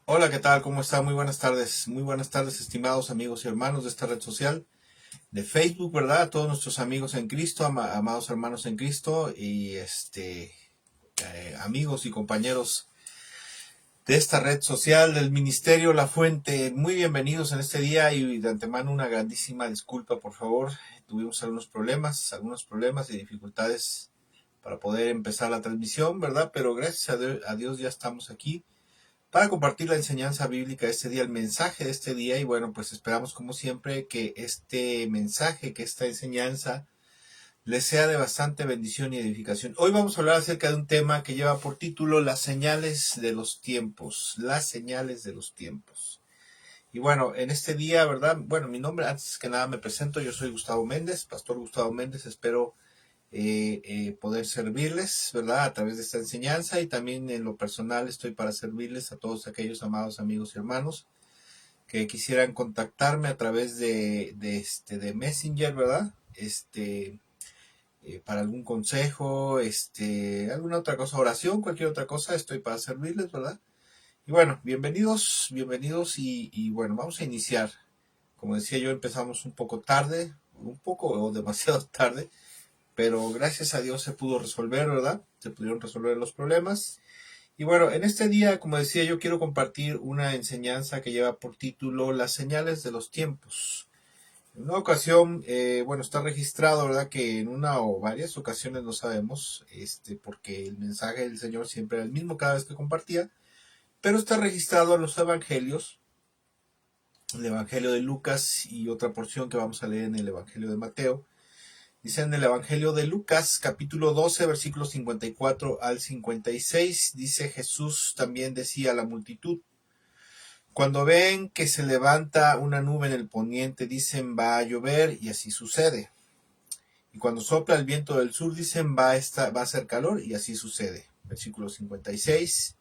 Hola, ¿qué tal? ¿Cómo está? Muy buenas tardes. Muy buenas tardes, estimados amigos y hermanos de esta red social de Facebook, ¿verdad? A todos nuestros amigos en Cristo, amados hermanos en Cristo y amigos y compañeros de esta red social del Ministerio La Fuente. Muy bienvenidos en este día y de antemano una grandísima disculpa, por favor. Tuvimos algunos problemas y dificultades para poder empezar la transmisión, ¿verdad? Pero gracias a Dios ya estamos aquí para compartir la enseñanza bíblica de este día, el mensaje de este día. Y bueno, pues esperamos como siempre que este mensaje, que esta enseñanza les sea de bastante bendición y edificación. Hoy vamos a hablar acerca de un tema que lleva por título las señales de los tiempos, las señales de los tiempos. Y bueno, en este día, ¿verdad? Bueno, mi nombre, antes que nada me presento, yo soy Gustavo Méndez, Pastor Gustavo Méndez. Espero poder servirles, ¿verdad? A través de esta enseñanza, y también en lo personal estoy para servirles a todos aquellos amados amigos y hermanos que quisieran contactarme a través de Messenger, ¿verdad? Para algún consejo, alguna otra cosa, oración, cualquier otra cosa, estoy para servirles, ¿verdad? Y bueno, bienvenidos y bueno, vamos a iniciar. Como decía yo, empezamos un poco tarde, un poco o demasiado tarde, pero gracias a Dios se pudo resolver, ¿verdad? Se pudieron resolver los problemas. Y bueno, en este día, como decía, yo quiero compartir una enseñanza que lleva por título Las señales de los tiempos. En una ocasión, bueno, está registrado, ¿verdad? Que en una o varias ocasiones, no sabemos, porque el mensaje del Señor siempre era el mismo cada vez que compartía, pero está registrado en los evangelios, el evangelio de Lucas y otra porción que vamos a leer en el evangelio de Mateo. Dice en el Evangelio de Lucas, capítulo 12, versículos 54 al 56, dice: Jesús también decía a la multitud: cuando ven que se levanta una nube en el poniente, dicen va a llover, y así sucede. Y cuando sopla el viento del sur, dicen va a hacer calor, y así sucede. Versículo 56.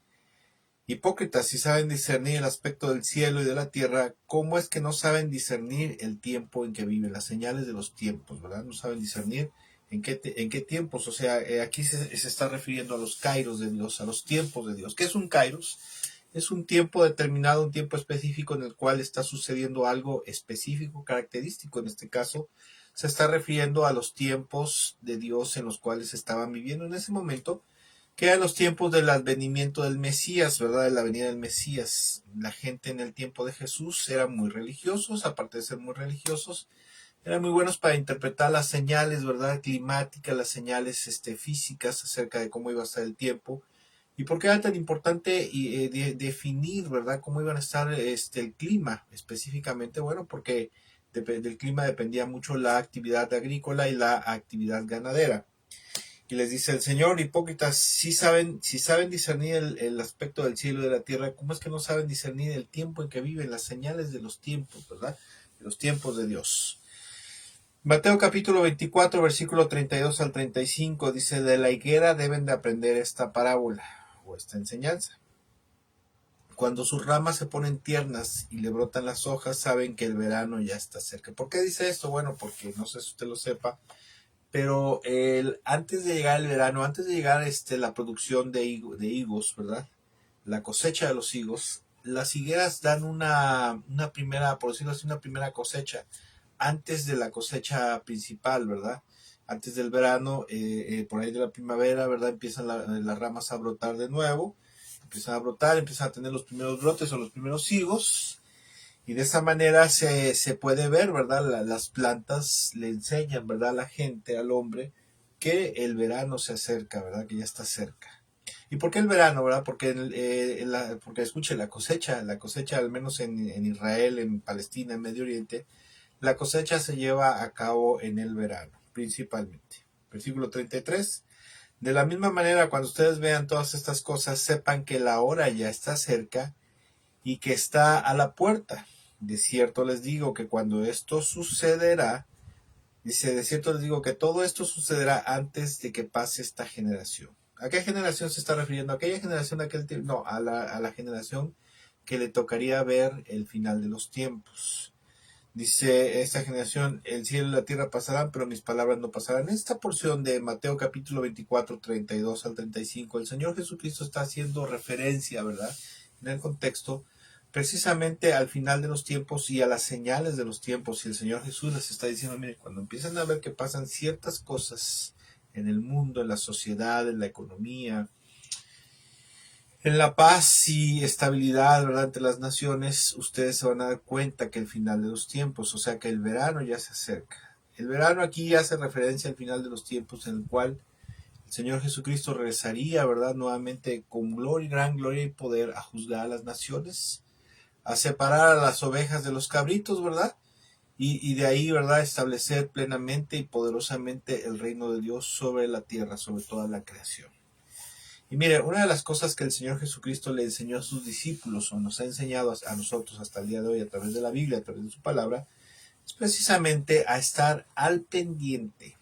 Hipócritas, si saben discernir el aspecto del cielo y de la tierra, ¿cómo es que no saben discernir el tiempo en que viven? Las señales de los tiempos, ¿verdad? No saben discernir en qué tiempos. O sea, aquí se está refiriendo a los kairos de Dios, a los tiempos de Dios. ¿Qué es un kairos? Es un tiempo determinado, un tiempo específico en el cual está sucediendo algo específico, característico. En este caso, se está refiriendo a los tiempos de Dios en los cuales estaban viviendo en ese momento, que eran los tiempos del advenimiento del Mesías, ¿verdad? De la venida del Mesías. La gente en el tiempo de Jesús eran muy religiosos, aparte de ser muy religiosos, eran muy buenos para interpretar las señales, ¿verdad? Climáticas, las señales físicas acerca de cómo iba a estar el tiempo. ¿Y por qué era tan importante definir, ¿verdad? Cómo iban a estar el clima específicamente? Bueno, porque del clima dependía mucho la actividad agrícola y la actividad ganadera. Y les dice el Señor: hipócritas, si saben discernir el aspecto del cielo y de la tierra, ¿cómo es que no saben discernir el tiempo en que viven, las señales de los tiempos, ¿verdad? De los tiempos de Dios. Mateo capítulo 24, versículo 32 al 35 dice: de la higuera deben de aprender esta parábola o esta enseñanza. Cuando sus ramas se ponen tiernas y le brotan las hojas, saben que el verano ya está cerca. ¿Por qué dice esto? Bueno, porque no sé si usted lo sepa, pero antes de llegar el verano, antes de llegar la producción de higos, ¿verdad? La cosecha de los higos, las higueras dan una primera, por decirlo así, una primera cosecha antes de la cosecha principal, ¿verdad? Antes del verano, por ahí de la primavera, ¿verdad? Empiezan las ramas a brotar de nuevo, empiezan a brotar, empiezan a tener los primeros brotes o los primeros higos, y de esa manera se puede ver, ¿verdad? Las plantas le enseñan, ¿verdad? A la gente, al hombre, que el verano se acerca, ¿verdad? Que ya está cerca. ¿Y por qué el verano, verdad? Porque, porque escuche, la cosecha al menos en Israel, en Palestina, en Medio Oriente, la cosecha se lleva a cabo en el verano, principalmente. Versículo 33. De la misma manera, cuando ustedes vean todas estas cosas, sepan que la hora ya está cerca y que está a la puerta. De cierto les digo que cuando esto sucederá, dice, de cierto les digo que todo esto sucederá antes de que pase esta generación. ¿A qué generación se está refiriendo? ¿A aquella generación de aquel tiempo? No, a la generación que le tocaría ver el final de los tiempos. Dice esta generación: el cielo y la tierra pasarán, pero mis palabras no pasarán. En esta porción de Mateo capítulo 24, 32 al 35, el Señor Jesucristo está haciendo referencia, ¿verdad? En el contexto precisamente al final de los tiempos y a las señales de los tiempos. Y el Señor Jesús les está diciendo, mire, cuando empiezan a ver que pasan ciertas cosas en el mundo, en la sociedad, en la economía, en la paz y estabilidad, ¿verdad?, entre las naciones, ustedes se van a dar cuenta que el final de los tiempos, o sea que el verano ya se acerca. El verano aquí hace referencia al final de los tiempos en el cual el Señor Jesucristo regresaría, ¿verdad?, nuevamente con gloria, gran gloria y poder a juzgar a las naciones, a separar a las ovejas de los cabritos, ¿verdad? Y de ahí, ¿verdad?, establecer plenamente y poderosamente el reino de Dios sobre la tierra, sobre toda la creación. Y mire, una de las cosas que el Señor Jesucristo le enseñó a sus discípulos, o nos ha enseñado a nosotros hasta el día de hoy a través de la Biblia, a través de su palabra, es precisamente a estar al pendiente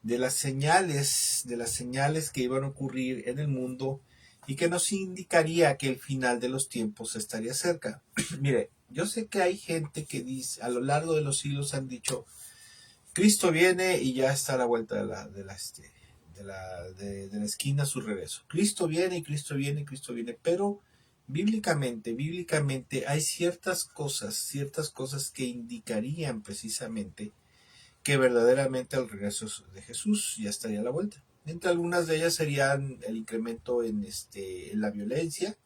de las señales que iban a ocurrir en el mundo y que nos indicaría que el final de los tiempos estaría cerca. Mire, yo sé que hay gente que dice, a lo largo de los siglos han dicho, Cristo viene y ya está a la vuelta de la esquina su regreso. Cristo viene y Cristo viene y Cristo viene, pero bíblicamente hay ciertas cosas que indicarían precisamente que verdaderamente el regreso de Jesús ya estaría a la vuelta. Entre algunas de ellas serían el incremento en la violencia.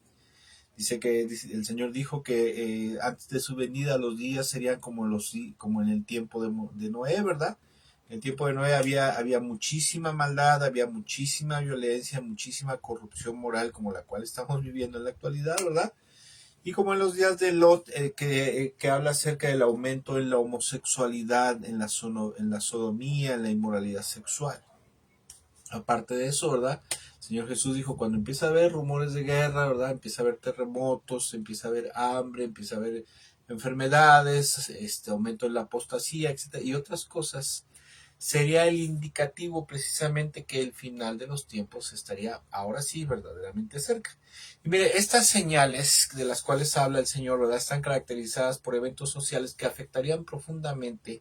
Dice que el Señor dijo que antes de su venida los días serían como en el tiempo de Noé, ¿verdad? En el tiempo de Noé había muchísima maldad, había muchísima violencia, muchísima corrupción moral como la cual estamos viviendo en la actualidad, ¿verdad? Y como en los días de Lot, que habla acerca del aumento en la homosexualidad, en la sodomía, en la inmoralidad sexual. Aparte de eso, ¿verdad? El Señor Jesús dijo, cuando empieza a haber rumores de guerra, ¿verdad? Empieza a haber terremotos, empieza a haber hambre, empieza a haber enfermedades, aumento en la apostasía, etcétera, y otras cosas, sería el indicativo precisamente que el final de los tiempos estaría ahora sí verdaderamente cerca. Y mire, estas señales de las cuales habla el Señor, ¿verdad?, están caracterizadas por eventos sociales que afectarían profundamente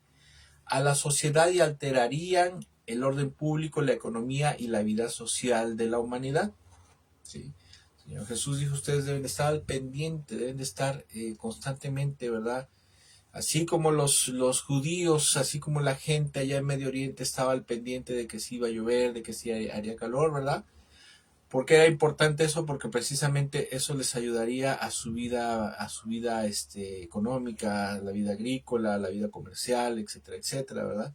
a la sociedad y alterarían el orden público, la economía y la vida social de la humanidad. ¿Sí? El Señor Jesús dijo, ustedes deben estar al pendiente, deben de estar constantemente, ¿verdad? Así como los judíos, así como la gente allá en Medio Oriente estaba al pendiente de que si iba a llover, de que si haría calor, ¿verdad? ¿Por qué era importante eso? Porque precisamente eso les ayudaría a su vida económica, la vida agrícola, la vida comercial, etcétera, etcétera, ¿verdad?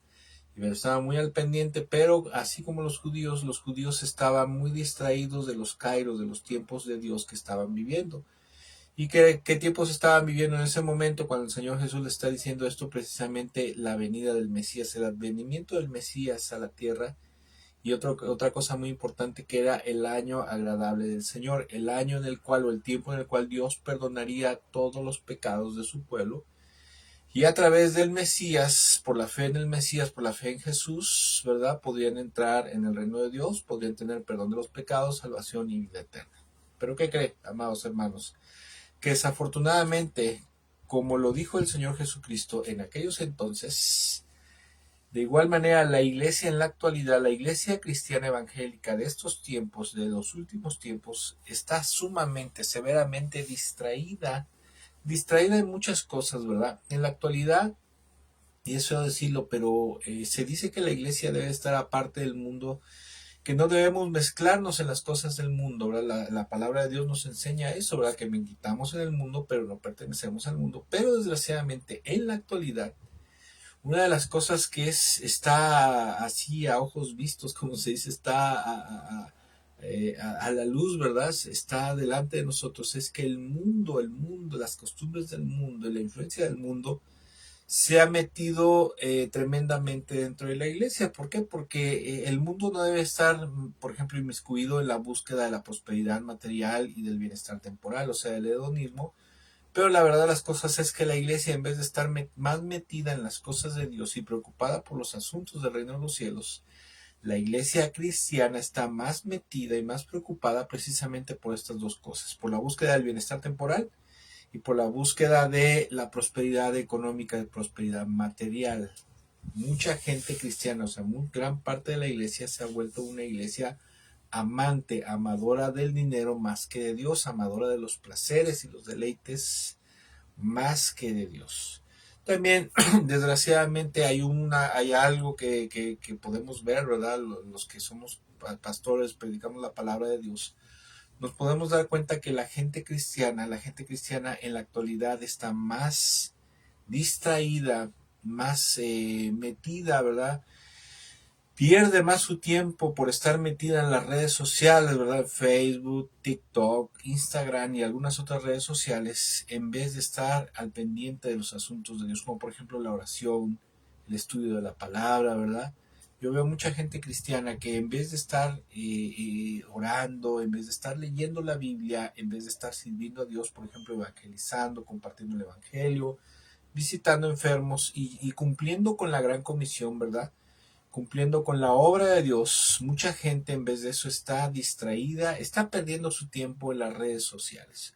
Y estaba muy al pendiente, pero así como los judíos estaban muy distraídos de los kairos, de los tiempos de Dios que estaban viviendo. ¿Y qué tiempos estaban viviendo en ese momento cuando el Señor Jesús le está diciendo esto? Precisamente la venida del Mesías, el advenimiento del Mesías a la tierra. Y otra cosa muy importante que era el año agradable del Señor, el año en el cual o el tiempo en el cual Dios perdonaría todos los pecados de su pueblo. Y a través del Mesías, por la fe en el Mesías, por la fe en Jesús, ¿verdad?, podrían entrar en el reino de Dios, podrían tener perdón de los pecados, salvación y vida eterna. ¿Pero qué cree, amados hermanos? Que desafortunadamente, como lo dijo el Señor Jesucristo en aquellos entonces, de igual manera la iglesia en la actualidad, la iglesia cristiana evangélica de estos tiempos, de los últimos tiempos, está sumamente, severamente distraída en muchas cosas, ¿verdad? En la actualidad, y eso decirlo, pero se dice que la iglesia debe estar aparte del mundo, que no debemos mezclarnos en las cosas del mundo, ¿verdad? La palabra de Dios nos enseña eso, ¿verdad? Que militamos en el mundo, pero no pertenecemos al mundo. Pero desgraciadamente, en la actualidad, una de las cosas que está así a ojos vistos, como se dice, está a la luz, ¿verdad? Está delante de nosotros, es que el mundo, las costumbres del mundo y la influencia del mundo se ha metido tremendamente dentro de la iglesia. ¿Por qué? Porque el mundo no debe estar, por ejemplo, inmiscuido en la búsqueda de la prosperidad material y del bienestar temporal, o sea, el hedonismo. Pero la verdad de las cosas es que la iglesia, en vez de estar más metida en las cosas de Dios y preocupada por los asuntos del reino de los cielos, la iglesia cristiana está más metida y más preocupada precisamente por estas dos cosas, por la búsqueda del bienestar temporal y por la búsqueda de la prosperidad económica, de prosperidad material. Mucha gente cristiana, o sea, gran parte de la iglesia se ha vuelto una iglesia amante, amadora del dinero más que de Dios, amadora de los placeres y los deleites más que de Dios. También, desgraciadamente, hay algo que podemos ver, ¿verdad? Los que somos pastores, predicamos la palabra de Dios, nos podemos dar cuenta que la gente cristiana en la actualidad está más distraída, más metida, ¿verdad? Pierde más su tiempo por estar metida en las redes sociales, ¿verdad? Facebook, TikTok, Instagram y algunas otras redes sociales, en vez de estar al pendiente de los asuntos de Dios, como por ejemplo la oración, el estudio de la palabra, ¿verdad? Yo veo mucha gente cristiana que en vez de estar orando, en vez de estar leyendo la Biblia, en vez de estar sirviendo a Dios, por ejemplo, evangelizando, compartiendo el Evangelio, visitando enfermos y cumpliendo con la gran comisión, ¿verdad? Cumpliendo con la obra de Dios, mucha gente en vez de eso está distraída, está perdiendo su tiempo en las redes sociales.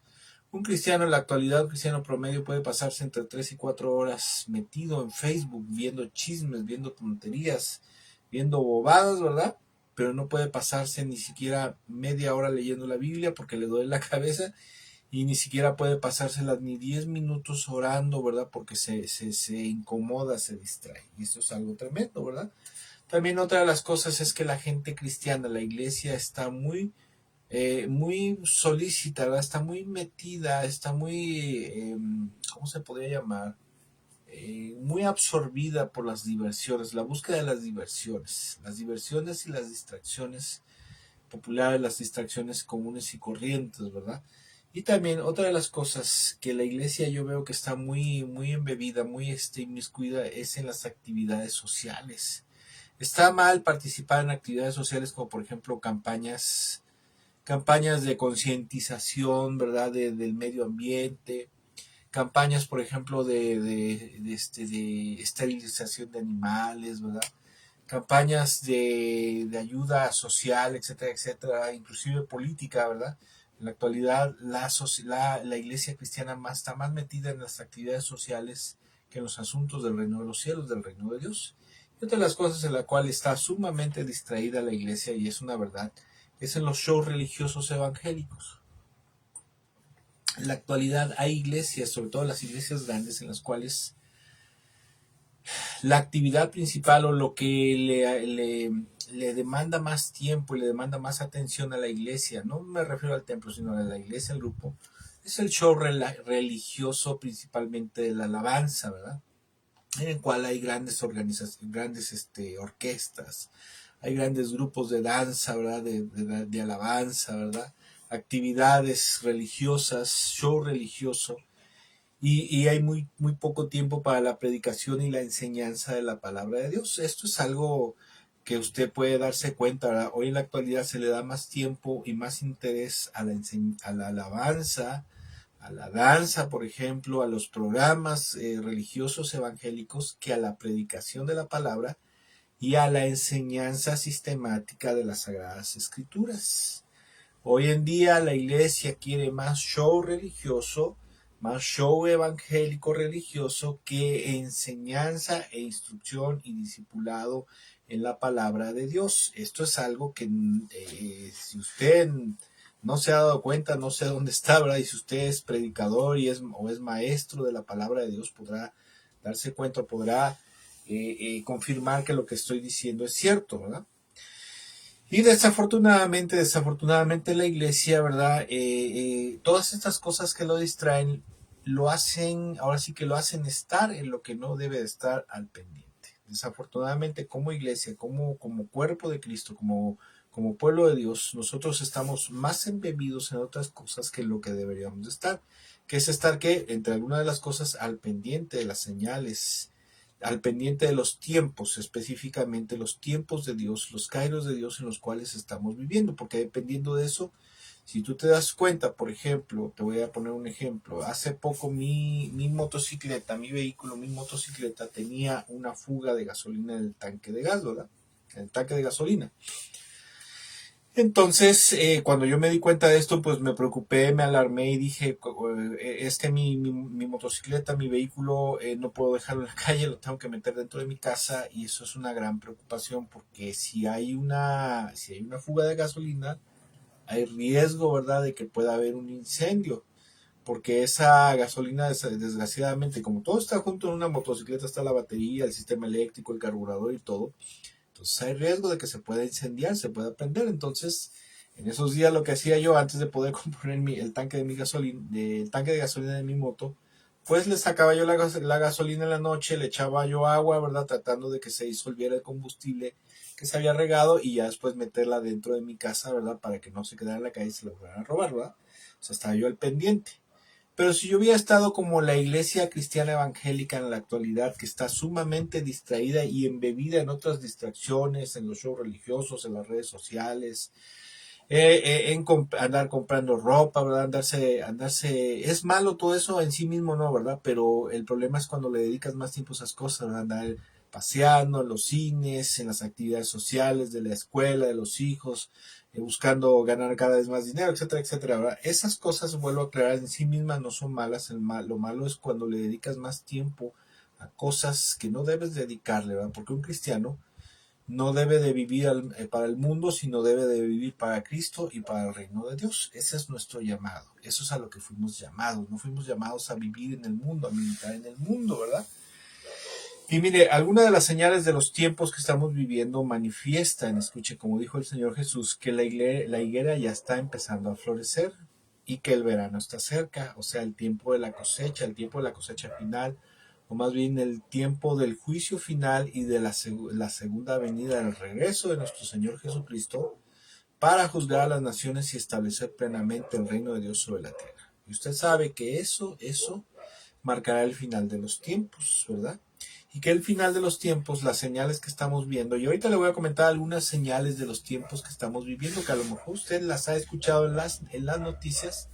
Un cristiano en la actualidad, un cristiano promedio puede pasarse entre 3 y 4 horas metido en Facebook, viendo chismes, viendo tonterías, viendo bobadas, ¿verdad? Pero no puede pasarse ni siquiera media hora leyendo la Biblia porque le duele la cabeza y ni siquiera puede pasárselas ni 10 minutos orando, ¿verdad? Porque se incomoda, se distrae. Y esto es algo tremendo, ¿verdad? También otra de las cosas es que la gente cristiana, la iglesia está muy solícita, ¿verdad? Está muy metida, está ¿cómo se podría llamar? Muy absorbida por las diversiones, la búsqueda de las diversiones y las distracciones populares, las distracciones comunes y corrientes, ¿verdad? Y también otra de las cosas que la iglesia yo veo que está muy embebida, muy inmiscuida es en las actividades sociales. Está mal participar en actividades sociales como por ejemplo campañas de concientización, ¿verdad? Del medio ambiente, campañas por ejemplo de esterilización de animales, ¿verdad? Campañas de ayuda social, etcétera, etcétera, inclusive política, ¿verdad? En la actualidad la iglesia cristiana está más metida en las actividades sociales que en los asuntos del reino de los cielos, del reino de Dios. Y otra de las cosas en la cual está sumamente distraída la iglesia, y es una verdad, es en los shows religiosos evangélicos. En la actualidad hay iglesias, sobre todo las iglesias grandes, en las cuales la actividad principal o lo que le demanda más tiempo y le demanda más atención a la iglesia, no me refiero al templo, sino a la iglesia, al grupo, es el show religioso, principalmente de la alabanza, ¿verdad? En el cual hay grandes organizaciones, grandes orquestas, hay grandes grupos de danza, ¿verdad? De alabanza, ¿verdad? Actividades religiosas, show religioso, y hay muy poco tiempo para la predicación y la enseñanza de la palabra de Dios. Esto es algo que usted puede darse cuenta, ¿verdad? Hoy en la actualidad se le da más tiempo y más interés a la alabanza, a la danza, por ejemplo, a los programas religiosos evangélicos que a la predicación de la palabra y a la enseñanza sistemática de las Sagradas Escrituras. Hoy en día la iglesia quiere más show religioso, más show evangélico religioso que enseñanza e instrucción y discipulado en la palabra de Dios. Esto es algo que si usted no se ha dado cuenta, no sé dónde está, ¿verdad? Y si usted es predicador o es maestro de la palabra de Dios, podrá darse cuenta, podrá confirmar que lo que estoy diciendo es cierto, ¿verdad? Y desafortunadamente la iglesia, ¿verdad? Todas estas cosas que lo distraen, lo hacen, ahora sí que lo hacen estar en lo que no debe de estar al pendiente. Desafortunadamente como iglesia, como cuerpo de Cristo, como pueblo de Dios, nosotros estamos más embebidos en otras cosas que lo que deberíamos de estar. Que es estar, que entre algunas de las cosas, al pendiente de las señales, al pendiente de los tiempos, específicamente los tiempos de Dios, los kairos de Dios en los cuales estamos viviendo, porque dependiendo de eso, si tú te das cuenta, por ejemplo, te voy a poner un ejemplo, hace poco mi motocicleta, mi motocicleta tenía una fuga de gasolina en el tanque de gas, ¿verdad? En el tanque de gasolina. Entonces, cuando yo me di cuenta de esto, pues me preocupé, me alarmé y dije, es que mi motocicleta, mi vehículo, no puedo dejarlo en la calle, lo tengo que meter dentro de mi casa y eso es una gran preocupación porque si hay una fuga de gasolina, hay riesgo, ¿verdad?, de que pueda haber un incendio. Porque esa gasolina, desgraciadamente, como todo está junto en una motocicleta, está la batería, el sistema eléctrico, el carburador y todo, entonces hay riesgo de que se pueda incendiar, se pueda prender. Entonces, en esos días lo que hacía yo antes de poder componer el tanque de mi gasolina, el tanque de gasolina de mi moto, pues le sacaba yo la gasolina en la noche, le echaba yo agua, ¿verdad? Tratando de que se disolviera el combustible que se había regado y ya después meterla dentro de mi casa, ¿verdad? Para que no se quedara en la calle y se lo fueran a robar, ¿verdad? O sea, estaba yo al pendiente. Pero si yo hubiera estado como la iglesia cristiana evangélica en la actualidad, que está sumamente distraída y embebida en otras distracciones, en los shows religiosos, en las redes sociales, andar comprando ropa, ¿verdad? Es malo todo eso en sí mismo, ¿no? ¿Verdad? Pero el problema es cuando le dedicas más tiempo a esas cosas, ¿verdad? Andar paseando en los cines, en las actividades sociales de la escuela, de los hijos, buscando ganar cada vez más dinero, etcétera, etcétera, ¿verdad? Esas cosas, vuelvo a aclarar, en sí mismas no son malas, lo malo es cuando le dedicas más tiempo a cosas que no debes dedicarle, ¿verdad? Porque un cristiano no debe de vivir para el mundo, sino debe de vivir para Cristo y para el reino de Dios. Ese es nuestro llamado. Eso es a lo que fuimos llamados. No fuimos llamados a vivir en el mundo, a militar en el mundo, ¿verdad? Y mire, algunas de las señales de los tiempos que estamos viviendo manifiestan, escuche, como dijo el Señor Jesús, que la higuera ya está empezando a florecer y que el verano está cerca, o sea, el tiempo de la cosecha, el tiempo de la cosecha final, o más bien el tiempo del juicio final y de la segunda venida, del regreso de nuestro Señor Jesucristo para juzgar a las naciones y establecer plenamente el reino de Dios sobre la tierra. Y usted sabe que eso marcará el final de los tiempos, ¿verdad? Y que el final de los tiempos, las señales que estamos viendo, y ahorita le voy a comentar algunas señales de los tiempos que estamos viviendo, que a lo mejor usted las ha escuchado en las noticias,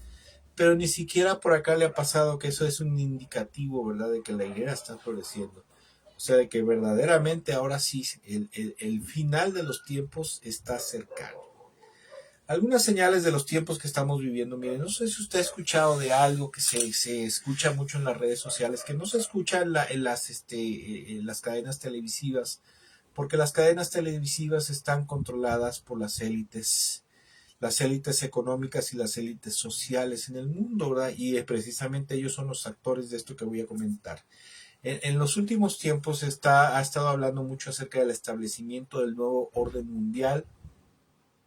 pero ni siquiera por acá le ha pasado que eso es un indicativo, ¿verdad?, de que la higuera está floreciendo. O sea, de que verdaderamente ahora sí el final de los tiempos está cercano. Algunas señales de los tiempos que estamos viviendo, miren, no sé si usted ha escuchado de algo que se escucha mucho en las redes sociales, que no se escucha en las cadenas televisivas, porque las cadenas televisivas están controladas por las élites económicas y las élites sociales en el mundo, ¿verdad? Y precisamente ellos son los actores de esto que voy a comentar. En los últimos tiempos ha estado hablando mucho acerca del establecimiento del nuevo orden mundial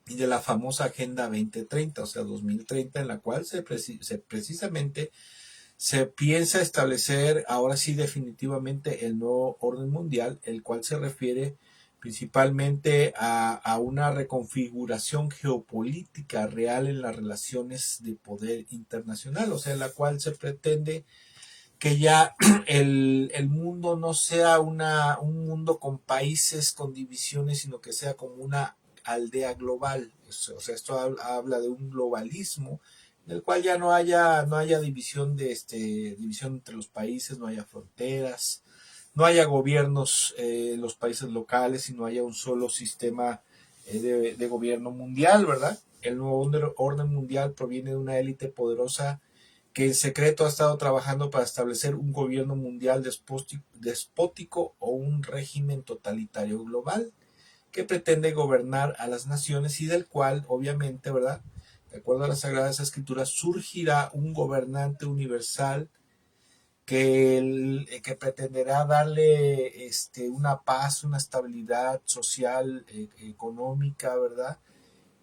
y de la famosa Agenda 2030, o sea, 2030, en la cual precisamente se piensa establecer ahora sí definitivamente el nuevo orden mundial, el cual se refiere principalmente a una reconfiguración geopolítica real en las relaciones de poder internacional, o sea, en la cual se pretende que ya el mundo no sea un mundo con países, con divisiones, sino que sea como una aldea global. O sea, esto habla de un globalismo en el cual ya no haya división entre los países, no haya fronteras, no haya gobiernos en los países locales, sino haya un solo sistema de gobierno mundial, ¿verdad? El nuevo orden mundial proviene de una élite poderosa que en secreto ha estado trabajando para establecer un gobierno mundial despótico o un régimen totalitario global que pretende gobernar a las naciones y del cual, obviamente, ¿verdad? De acuerdo a las Sagradas Escrituras, surgirá un gobernante universal que pretenderá darle una paz, una estabilidad social, económica, ¿verdad?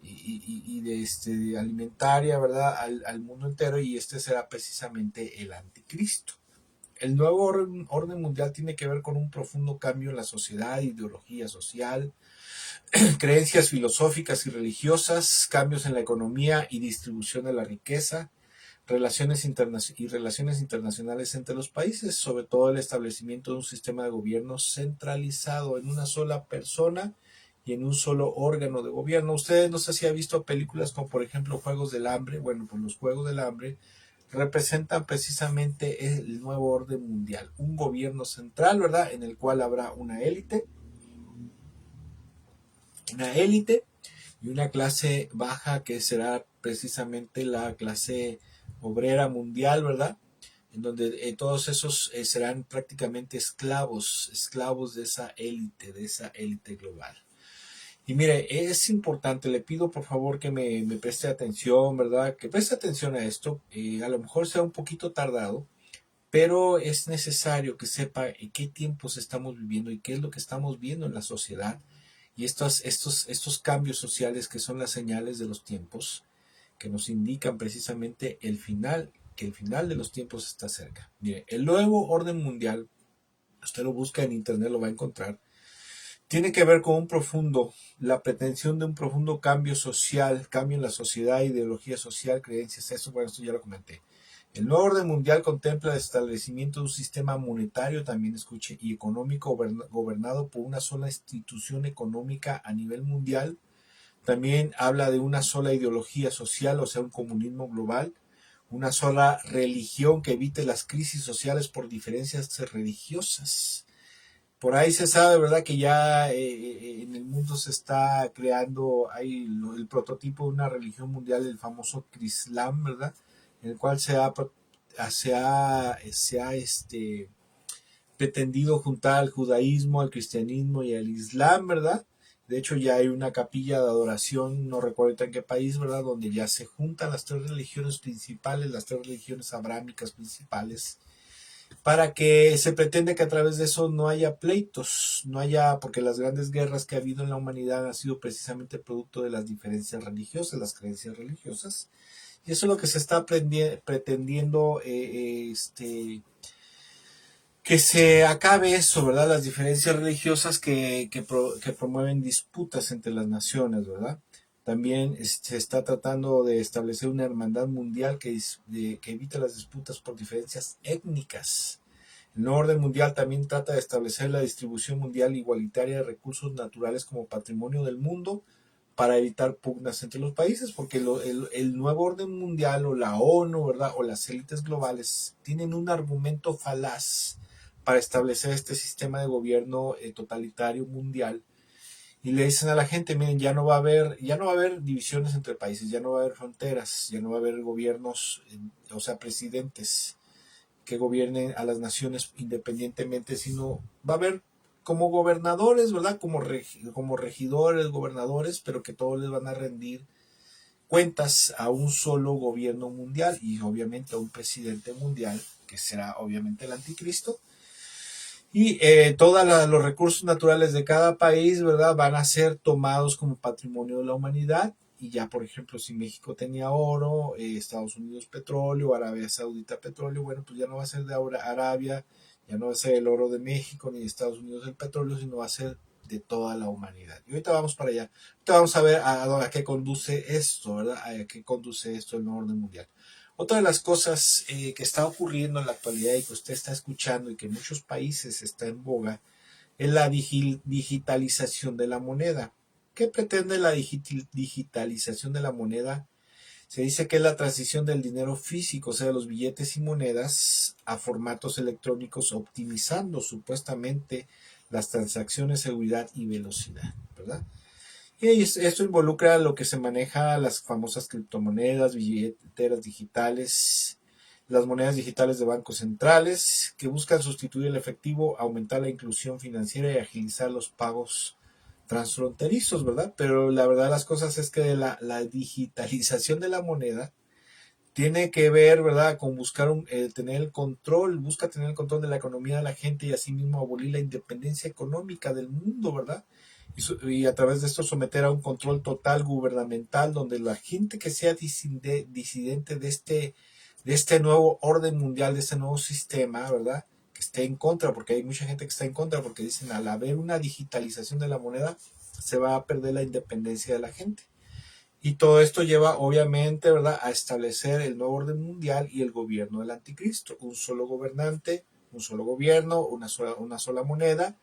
Y de alimentaria, ¿verdad? Al mundo entero, y este será precisamente el anticristo. El nuevo orden mundial tiene que ver con un profundo cambio en la sociedad, ideología social, creencias filosóficas y religiosas, cambios en la economía y distribución de la riqueza, relaciones internacionales entre los países, sobre todo el establecimiento de un sistema de gobierno centralizado en una sola persona y en un solo órgano de gobierno. Ustedes no sé si han visto películas como por ejemplo Juegos del Hambre. Bueno, pues los Juegos del Hambre representan precisamente el nuevo orden mundial, un gobierno central, ¿verdad? En el cual habrá una élite y una clase baja que será precisamente la clase obrera mundial, ¿verdad? En donde todos esos serán prácticamente esclavos de esa élite global. Y mire, es importante, le pido por favor que me preste atención, ¿verdad? Que preste atención a esto. A lo mejor sea un poquito tardado, pero es necesario que sepa en qué tiempos estamos viviendo y qué es lo que estamos viendo en la sociedad y estos cambios sociales que son las señales de los tiempos que nos indican precisamente que el final de los tiempos está cerca. Mire, el nuevo orden mundial, usted lo busca en internet, lo va a encontrar, tiene que ver con la pretensión de un profundo cambio social, cambio en la sociedad, ideología social, creencias, eso, bueno, esto ya lo comenté. El nuevo orden mundial contempla el establecimiento de un sistema monetario, también escuche, y económico gobernado por una sola institución económica a nivel mundial. También habla de una sola ideología social, o sea, un comunismo global, una sola religión que evite las crisis sociales por diferencias religiosas. Por ahí se sabe, ¿verdad?, que ya en el mundo se está creando hay el prototipo de una religión mundial, el famoso Islam, ¿verdad?, en el cual se ha pretendido juntar al judaísmo, al cristianismo y al islam, ¿verdad? De hecho, ya hay una capilla de adoración, no recuerdo en qué país, ¿verdad?, donde ya se juntan las tres religiones principales, las tres religiones abrámicas principales, para que se pretende que a través de eso no haya pleitos, no haya, porque las grandes guerras que ha habido en la humanidad han sido precisamente producto de las diferencias religiosas, las creencias religiosas, y eso es lo que se está pretendiendo, que se acabe eso, ¿verdad? Las diferencias religiosas que promueven disputas entre las naciones, ¿verdad? También se está tratando de establecer una hermandad mundial que evite las disputas por diferencias étnicas. El nuevo orden mundial también trata de establecer la distribución mundial igualitaria de recursos naturales como patrimonio del mundo para evitar pugnas entre los países, porque el nuevo orden mundial o la ONU, ¿verdad?, o las élites globales tienen un argumento falaz para establecer este sistema de gobierno totalitario mundial, y le dicen a la gente, miren, ya no va a haber divisiones entre países, ya no va a haber fronteras, ya no va a haber gobiernos, o sea, presidentes que gobiernen a las naciones independientemente, sino va a haber como gobernadores, ¿verdad? Como regidores, gobernadores, pero que todos les van a rendir cuentas a un solo gobierno mundial y obviamente a un presidente mundial, que será obviamente el anticristo. Y todos los recursos naturales de cada país, ¿verdad?, van a ser tomados como patrimonio de la humanidad. Y ya, por ejemplo, si México tenía oro, Estados Unidos petróleo, Arabia Saudita petróleo, bueno, pues ya no va a ser de Arabia, ya no va a ser el oro de México ni de Estados Unidos el petróleo, sino va a ser de toda la humanidad. Y ahorita vamos para allá. Ahorita vamos a ver a qué conduce esto, ¿verdad? A qué conduce esto el nuevo orden mundial. Otra de las cosas que está ocurriendo en la actualidad y que usted está escuchando y que en muchos países está en boga es la digitalización de la moneda. ¿Qué pretende la digitalización de la moneda? Se dice que es la transición del dinero físico, o sea, de los billetes y monedas, a formatos electrónicos, optimizando supuestamente las transacciones, seguridad y velocidad, ¿verdad? Y esto involucra lo que se maneja las famosas criptomonedas, billeteras digitales, las monedas digitales de bancos centrales, que buscan sustituir el efectivo, aumentar la inclusión financiera y agilizar los pagos transfronterizos, ¿verdad? Pero la verdad de las cosas es que la digitalización de la moneda tiene que ver, ¿verdad?, con buscar tener el control, busca tener el control de la economía de la gente y asimismo abolir la independencia económica del mundo, ¿verdad? Y a través de esto someter a un control total gubernamental donde la gente que sea disidente de este nuevo orden mundial, de este nuevo sistema, ¿verdad?, que esté en contra, porque hay mucha gente que está en contra, porque dicen al haber una digitalización de la moneda se va a perder la independencia de la gente. Y todo esto lleva, obviamente, ¿verdad?, a establecer el nuevo orden mundial y el gobierno del anticristo. Un solo gobernante, un solo gobierno, una sola moneda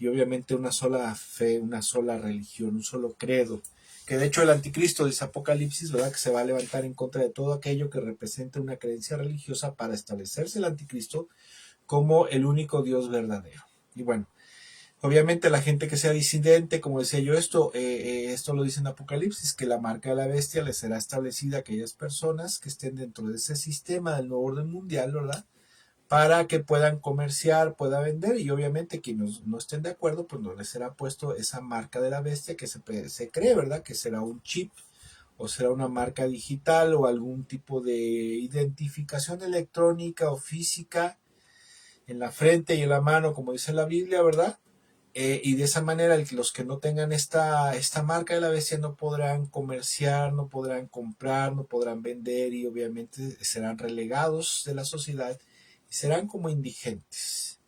y obviamente una sola fe, una sola religión, un solo credo. Que de hecho el anticristo, dice Apocalipsis, ¿verdad?, que se va a levantar en contra de todo aquello que represente una creencia religiosa para establecerse el anticristo como el único Dios verdadero. Y bueno, Obviamente la gente que sea disidente, como decía yo, esto lo dice en Apocalipsis, que la marca de la bestia le será establecida a aquellas personas que estén dentro de ese sistema del nuevo orden mundial, ¿verdad? Para que puedan comerciar, pueda vender, y obviamente quienes no estén de acuerdo, pues no les será puesto esa marca de la bestia que se cree, ¿verdad? Que será un chip o será una marca digital o algún tipo de identificación electrónica o física en la frente y en la mano, como dice la Biblia, ¿verdad? Y de esa manera los que no tengan esta marca de la bestia no podrán comerciar, no podrán comprar, no podrán vender y obviamente serán relegados de la sociedad y serán como indigentes.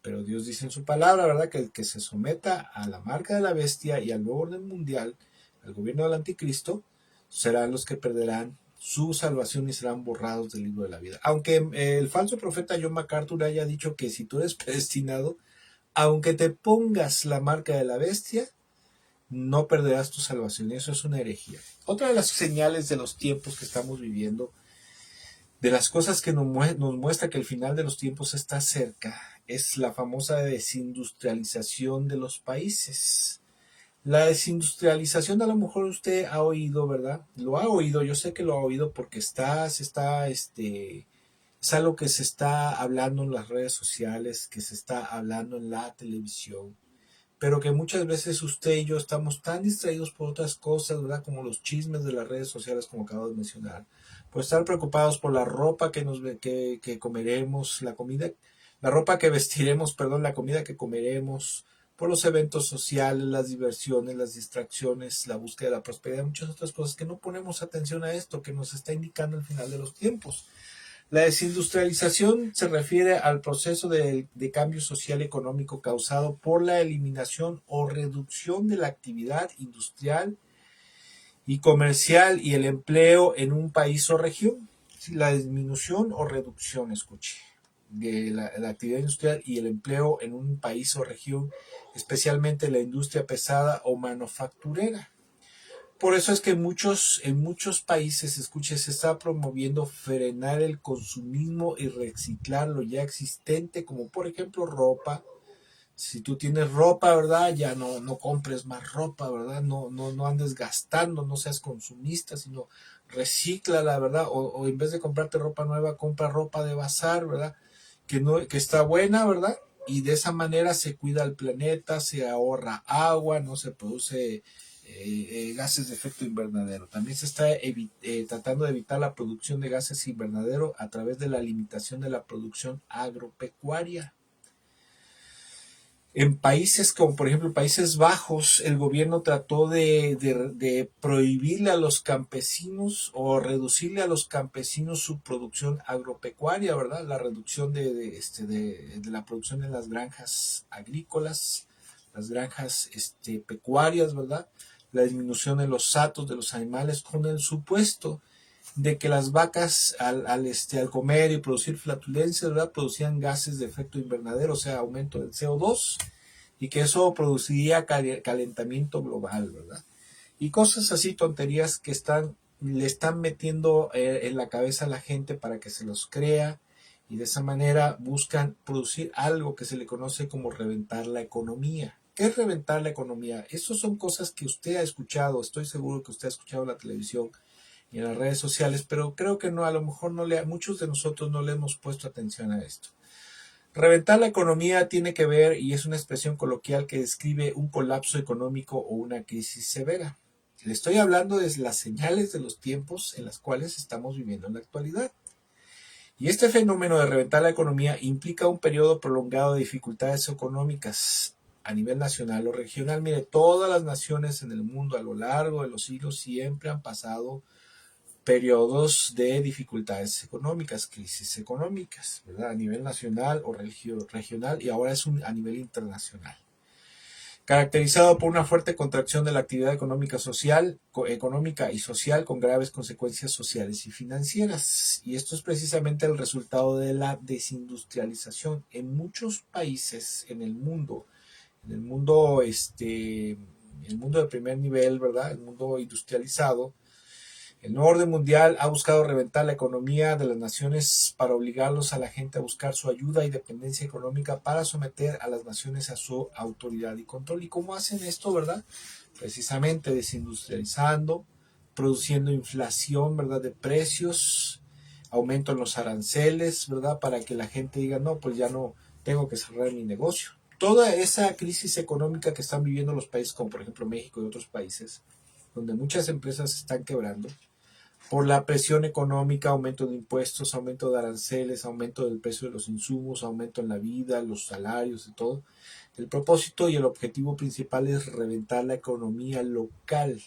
Pero Dios dice en su palabra, ¿verdad? Que el que se someta a la marca de la bestia y al nuevo orden mundial, al gobierno del anticristo, serán los que perderán su salvación y serán borrados del libro de la vida. Aunque el falso profeta John MacArthur haya dicho que si tú eres predestinado, aunque te pongas la marca de la bestia, no perderás tu salvación. Y eso es una herejía. Otra de las señales de los tiempos que estamos viviendo, de las cosas que nos muestra que el final de los tiempos está cerca, es la famosa desindustrialización de los países. La desindustrialización, a lo mejor usted ha oído, ¿verdad? Lo ha oído, yo sé que lo ha oído porque es algo que se está hablando en las redes sociales, que se está hablando en la televisión, pero que muchas veces usted y yo estamos tan distraídos por otras cosas, ¿verdad? Como los chismes de las redes sociales, como acabo de mencionar, por estar preocupados por la ropa que comeremos, la ropa que vestiremos, perdón, la comida que comeremos, por los eventos sociales, las diversiones, las distracciones, la búsqueda de la prosperidad, muchas otras cosas que no ponemos atención a esto, que nos está indicando el final de los tiempos. La desindustrialización se refiere al proceso de cambio social económico causado por la eliminación o reducción de la actividad industrial y comercial y el empleo en un país o región. Sí, la disminución o reducción, escuche, de la actividad industrial y el empleo en un país o región, especialmente la industria pesada o manufacturera. Por eso es que en muchos países, escuche, se está promoviendo frenar el consumismo y reciclar lo ya existente, como por ejemplo ropa. Si tú tienes ropa, ¿verdad? Ya no compres más ropa, ¿verdad? No andes gastando, no seas consumista, sino recicla, la verdad. O en vez de comprarte ropa nueva, compra ropa de bazar, ¿verdad? Que está buena, ¿verdad? Y de esa manera se cuida el planeta, se ahorra agua, no se produce gases de efecto invernadero. También se está tratando de evitar la producción de gases invernadero a través de la limitación de la producción agropecuaria. En países como por ejemplo Países Bajos, el gobierno trató de prohibirle a los campesinos o reducirle a los campesinos su producción agropecuaria, ¿verdad? La reducción de la producción en las granjas agrícolas, las granjas pecuarias, ¿verdad? La disminución de los hatos de los animales con el supuesto de que las vacas al comer y producir flatulencias, ¿verdad? Producían gases de efecto invernadero, o sea, aumento del CO2, y que eso produciría calentamiento global, ¿verdad? Y cosas así, tonterías que le están metiendo en la cabeza a la gente para que se los crea, y de esa manera buscan producir algo que se le conoce como reventar la economía. ¿Qué es reventar la economía? Esas son cosas que usted ha escuchado, estoy seguro que usted ha escuchado en la televisión y en las redes sociales, pero creo que no, a lo mejor muchos de nosotros no le hemos puesto atención a esto. Reventar la economía tiene que ver, y es una expresión coloquial que describe un colapso económico o una crisis severa. Le estoy hablando de las señales de los tiempos en las cuales estamos viviendo en la actualidad. Y este fenómeno de reventar la economía implica un periodo prolongado de dificultades económicas a nivel nacional o regional. Mire, todas las naciones en el mundo a lo largo de los siglos siempre han pasado periodos de dificultades económicas, crisis económicas, ¿verdad? A nivel nacional o regional, y ahora es a nivel internacional. Caracterizado por una fuerte contracción de la actividad económica y social con graves consecuencias sociales y financieras. Y esto es precisamente el resultado de la desindustrialización en muchos países en el mundo de primer nivel, ¿verdad? El mundo industrializado, El nuevo orden mundial ha buscado reventar la economía de las naciones para obligarlos a la gente a buscar su ayuda y dependencia económica para someter a las naciones a su autoridad y control. ¿Y cómo hacen esto, verdad? Precisamente desindustrializando, produciendo inflación, ¿verdad? De precios, aumento en los aranceles, ¿verdad? Para que la gente diga, no, pues ya no tengo que cerrar mi negocio. Toda esa crisis económica que están viviendo los países como por ejemplo México y otros países, donde muchas empresas están quebrando, por la presión económica, aumento de impuestos, aumento de aranceles, aumento del precio de los insumos, aumento en la vida, los salarios y todo. El propósito y el objetivo principal es reventar la economía local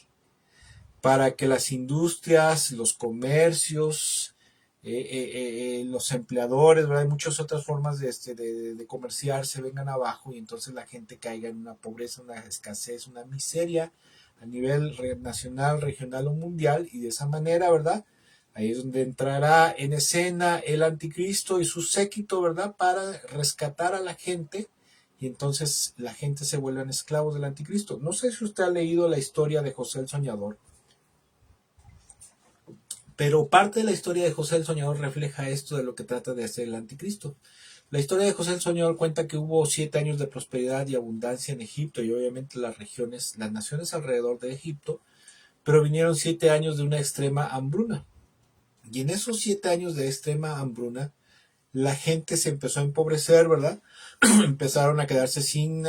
para que las industrias, los comercios, los empleadores, ¿verdad? Hay muchas otras formas de comerciar se vengan abajo y entonces la gente caiga en una pobreza, una escasez, una miseria a nivel nacional, regional o mundial y de esa manera, ¿verdad? Ahí es donde entrará en escena el anticristo y su séquito, ¿verdad? Para rescatar a la gente y entonces la gente se vuelven esclavos del anticristo. No sé si usted ha leído la historia de José el Soñador, pero parte de la historia de José el Soñador refleja esto de lo que trata de hacer el anticristo. La historia de José el Soñador cuenta que hubo 7 años de prosperidad y abundancia en Egipto y obviamente las regiones, las naciones alrededor de Egipto, pero vinieron 7 años de una extrema hambruna. Y en esos 7 años de extrema hambruna, la gente se empezó a empobrecer, ¿verdad? Empezaron a quedarse sin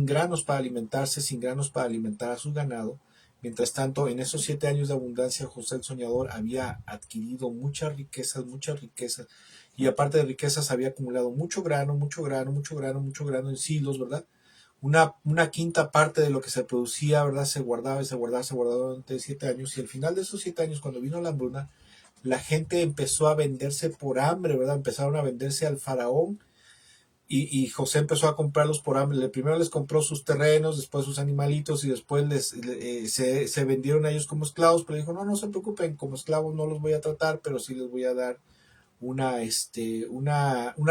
granos para alimentarse, sin granos para alimentar a su ganado. Mientras tanto, en esos 7 años de abundancia, José el Soñador había adquirido muchas riquezas, y aparte de riquezas había acumulado mucho grano, mucho grano, mucho grano, mucho grano en silos, ¿verdad? Una quinta parte de lo que se producía, ¿verdad? Se guardaba y se guardaba, se guardaba durante 7 años, y al final de esos 7 años, cuando vino la hambruna, la gente empezó a venderse por hambre, ¿verdad? Empezaron a venderse al faraón y José empezó a comprarlos por hambre. Primero les compró sus terrenos, después sus animalitos y después se vendieron a ellos como esclavos, pero dijo, no, no se preocupen, como esclavos no los voy a tratar, pero sí les voy a dar una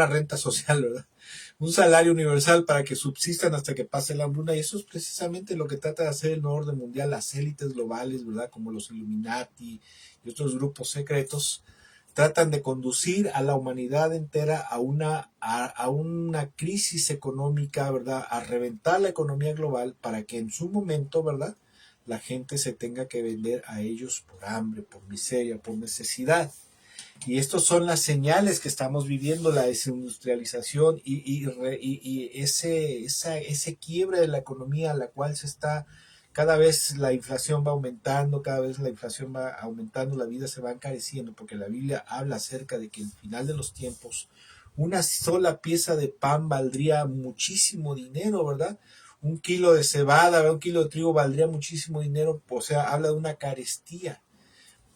renta social, ¿verdad? Un salario universal para que subsistan hasta que pase la hambruna. Y eso es precisamente lo que trata de hacer el nuevo orden mundial, las élites globales, ¿verdad? Como los Illuminati y otros grupos secretos, tratan de conducir a la humanidad entera a una crisis económica, ¿verdad? A reventar la economía global para que en su momento, ¿verdad? La gente se tenga que vender a ellos por hambre, por miseria, por necesidad. Y estas son las señales que estamos viviendo, la desindustrialización y ese quiebre de la economía a la cual se está, cada vez la inflación va aumentando, cada vez la inflación va aumentando, la vida se va encareciendo, porque la Biblia habla acerca de que al final de los tiempos una sola pieza de pan valdría muchísimo dinero, ¿verdad? Un kilo de cebada, un kilo de trigo valdría muchísimo dinero, o sea, habla de una carestía.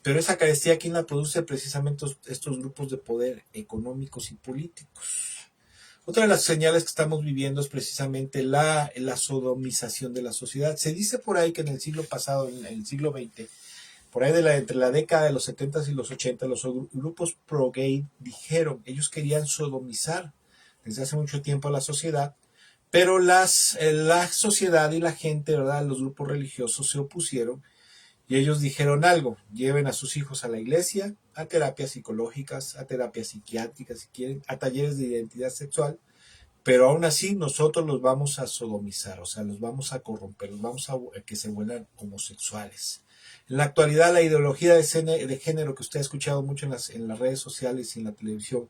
Pero esa carestía, ¿quién la produce? Precisamente estos grupos de poder económicos y políticos. Otra de las señales que estamos viviendo es precisamente la sodomización de la sociedad. Se dice por ahí que en el siglo pasado, en el siglo XX, por ahí entre la década de los 70 y los 80, los grupos pro-gay dijeron, ellos querían sodomizar desde hace mucho tiempo a la sociedad, pero la sociedad y la gente, ¿verdad? Los grupos religiosos se opusieron y ellos dijeron algo, lleven a sus hijos a la iglesia, a terapias psicológicas, a terapias psiquiátricas, si quieren, a talleres de identidad sexual, pero aún así nosotros los vamos a sodomizar, o sea, los vamos a corromper, los vamos a que se vuelvan homosexuales. En la actualidad, la ideología de género que usted ha escuchado mucho en las redes sociales y en la televisión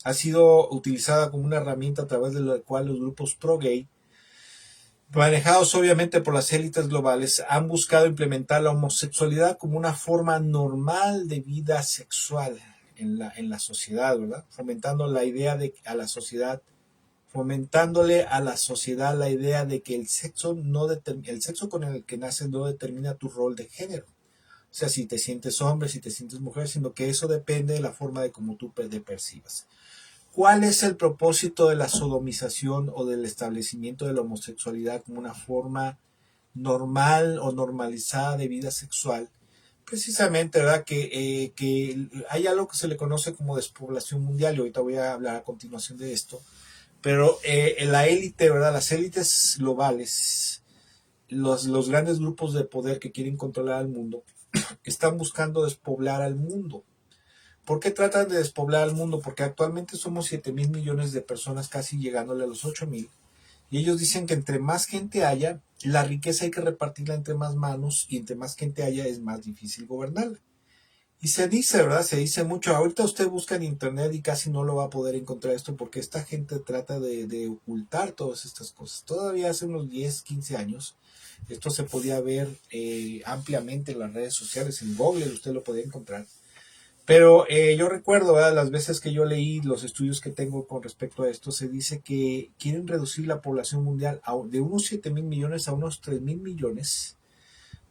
ha sido utilizada como una herramienta a través de la cual los grupos pro-gay, manejados obviamente por las élites globales, han buscado implementar la homosexualidad como una forma normal de vida sexual en la sociedad, ¿verdad? Fomentando la idea de a la sociedad, fomentándole a la sociedad la idea de que el sexo con el que naces no determina tu rol de género. O sea, si te sientes hombre, si te sientes mujer, sino que eso depende de la forma de cómo tú te percibas. ¿Cuál es el propósito de la sodomización o del establecimiento de la homosexualidad como una forma normal o normalizada de vida sexual? Precisamente, ¿verdad? Que hay algo que se le conoce como despoblación mundial, y ahorita voy a hablar a continuación de esto, pero la élite, ¿verdad? Las élites globales, los grandes grupos de poder que quieren controlar al mundo, están buscando despoblar al mundo. ¿Por qué tratan de despoblar al mundo? Porque actualmente somos 7.000 millones de personas, casi llegándole a los 8.000. Y ellos dicen que entre más gente haya, la riqueza hay que repartirla entre más manos, y entre más gente haya es más difícil gobernarla. Y se dice, ¿verdad? Se dice mucho. Ahorita usted busca en internet y casi no lo va a poder encontrar esto, porque esta gente trata de ocultar todas estas cosas. Todavía hace unos 10, 15 años, esto se podía ver ampliamente en las redes sociales, en Google usted lo podía encontrar. Pero yo recuerdo, ¿verdad? Las veces que yo leí los estudios que tengo con respecto a esto, se dice que quieren reducir la población mundial de unos 7.000 millones a unos 3.000 millones,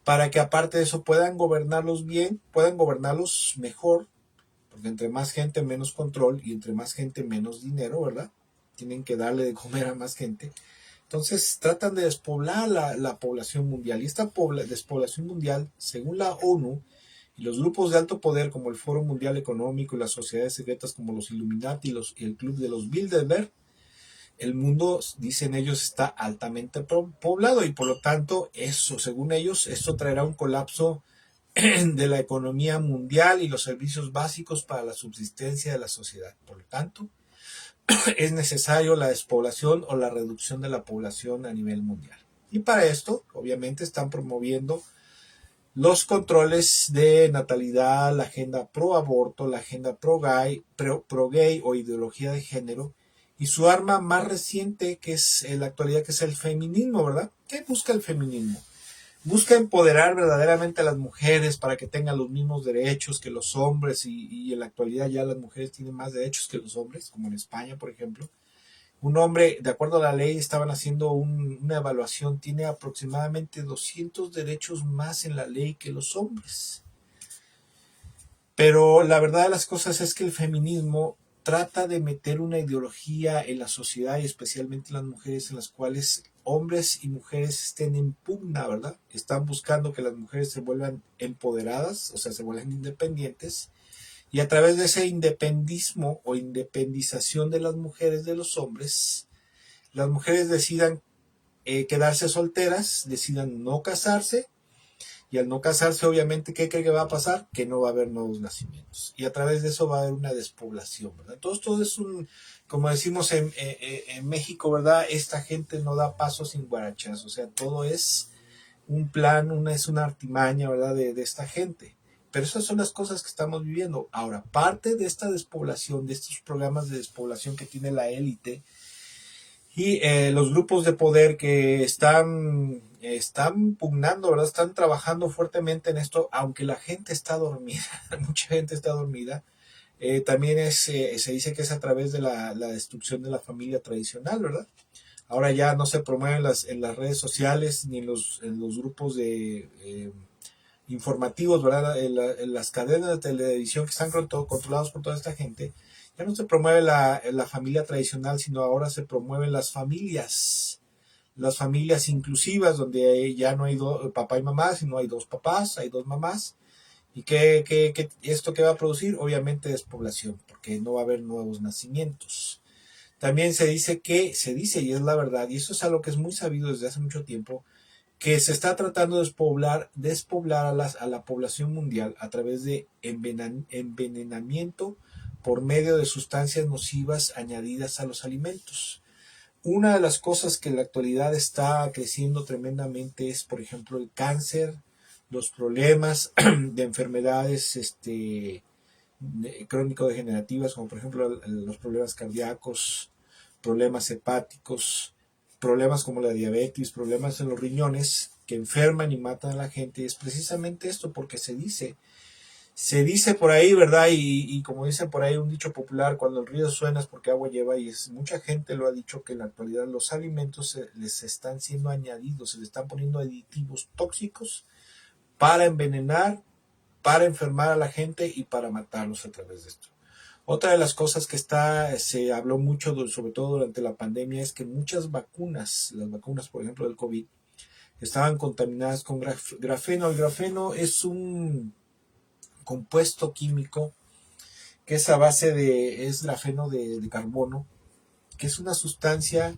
para que aparte de eso puedan gobernarlos bien, puedan gobernarlos mejor, porque entre más gente menos control, y entre más gente menos dinero, ¿verdad? Tienen que darle de comer a más gente. Entonces tratan de despoblar la población mundial, y esta despoblación mundial, según la ONU, y los grupos de alto poder como el Foro Mundial Económico y las sociedades secretas como los Illuminati y el Club de los Bilderberg, el mundo, dicen ellos, está altamente poblado, y por lo tanto, eso, según ellos, esto traerá un colapso de la economía mundial y los servicios básicos para la subsistencia de la sociedad. Por lo tanto, es necesario la despoblación o la reducción de la población a nivel mundial. Y para esto, obviamente, están promoviendo los controles de natalidad, la agenda pro aborto, la agenda pro gay o ideología de género, y su arma más reciente, que es en la actualidad, que es el feminismo, ¿verdad? ¿Qué busca el feminismo? Busca empoderar verdaderamente a las mujeres para que tengan los mismos derechos que los hombres, y en la actualidad ya las mujeres tienen más derechos que los hombres, como en España, por ejemplo. Un hombre, de acuerdo a la ley, estaban haciendo una evaluación, tiene aproximadamente 200 derechos más en la ley que los hombres. Pero la verdad de las cosas es que el feminismo trata de meter una ideología en la sociedad, y especialmente en las mujeres, en las cuales hombres y mujeres estén en pugna, ¿verdad? Están buscando que las mujeres se vuelvan empoderadas, o sea, se vuelvan independientes, y a través de ese independismo o independización de las mujeres de los hombres, las mujeres decidan quedarse solteras, decidan no casarse, y al no casarse, obviamente, ¿qué cree que va a pasar? Que no va a haber nuevos nacimientos, y a través de eso va a haber una despoblación, ¿verdad? Entonces todo es como decimos en México, ¿verdad? Esta gente no da paso sin guarachazo, o sea, todo es un plan, es una artimaña, ¿verdad? De esta gente. Pero esas son las cosas que estamos viviendo. Ahora, parte de esta despoblación, de estos programas de despoblación que tiene la élite, y los grupos de poder que están pugnando, ¿verdad? Están trabajando fuertemente en esto, aunque la gente está dormida, mucha gente está dormida. También se dice que es a través de la destrucción de la familia tradicional, ¿verdad? Ahora ya no se promueven en las redes sociales ni en los grupos informativos, ¿verdad? En las cadenas de televisión que están controlados por toda esta gente. Ya no se promueve la familia tradicional, sino ahora se promueven las familias inclusivas, donde ya no hay papá y mamá, sino hay dos papás, hay dos mamás. ¿Y esto qué va a producir? Obviamente despoblación, porque no va a haber nuevos nacimientos. También se dice, y es la verdad, y eso es algo que es muy sabido desde hace mucho tiempo, que se está tratando de despoblar a la población mundial a través de envenenamiento por medio de sustancias nocivas añadidas a los alimentos. Una de las cosas que en la actualidad está creciendo tremendamente es, por ejemplo, el cáncer, los problemas de enfermedades crónico-degenerativas, como por ejemplo los problemas cardíacos, problemas hepáticos, problemas como la diabetes, problemas en los riñones que enferman y matan a la gente. Y es precisamente esto, porque se dice por ahí, ¿verdad? Y como dice por ahí un dicho popular, cuando el río suena es porque agua lleva, y mucha gente lo ha dicho, que en la actualidad los alimentos les están siendo añadidos, se les están poniendo aditivos tóxicos para envenenar, para enfermar a la gente y para matarlos a través de esto. Otra de las cosas que se habló mucho, sobre todo durante la pandemia, es que muchas vacunas, las vacunas por ejemplo del COVID, estaban contaminadas con grafeno. El grafeno es un compuesto químico que es a base es grafeno de carbono, que es una sustancia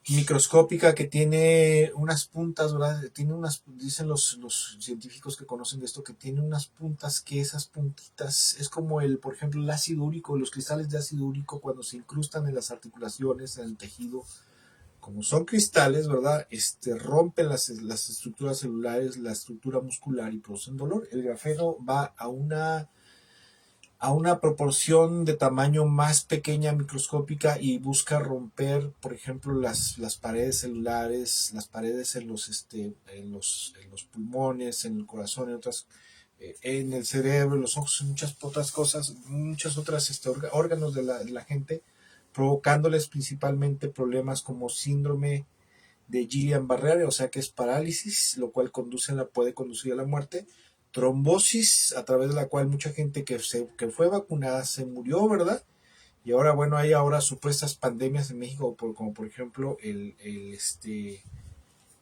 microscópica que tiene unas puntas, ¿verdad? Tiene unas, dicen los científicos que conocen de esto, que tiene unas puntas, que esas puntitas es como por ejemplo, el ácido úrico, los cristales de ácido úrico cuando se incrustan en las articulaciones, en el tejido, como son cristales, ¿verdad? Rompen las estructuras celulares, la estructura muscular y producen dolor. El grafeno va a una proporción de tamaño más pequeña, microscópica, y busca romper, por ejemplo, las paredes celulares, las paredes en los pulmones, en el corazón, en el cerebro, en los ojos, muchas otras cosas, muchas otras órganos de la gente, provocándoles principalmente problemas como síndrome de Guillain-Barré, o sea que es parálisis, lo cual puede conducir a la muerte, trombosis, a través de la cual mucha gente que fue vacunada se murió, ¿verdad? Y ahora, bueno, hay ahora supuestas pandemias en México, como por ejemplo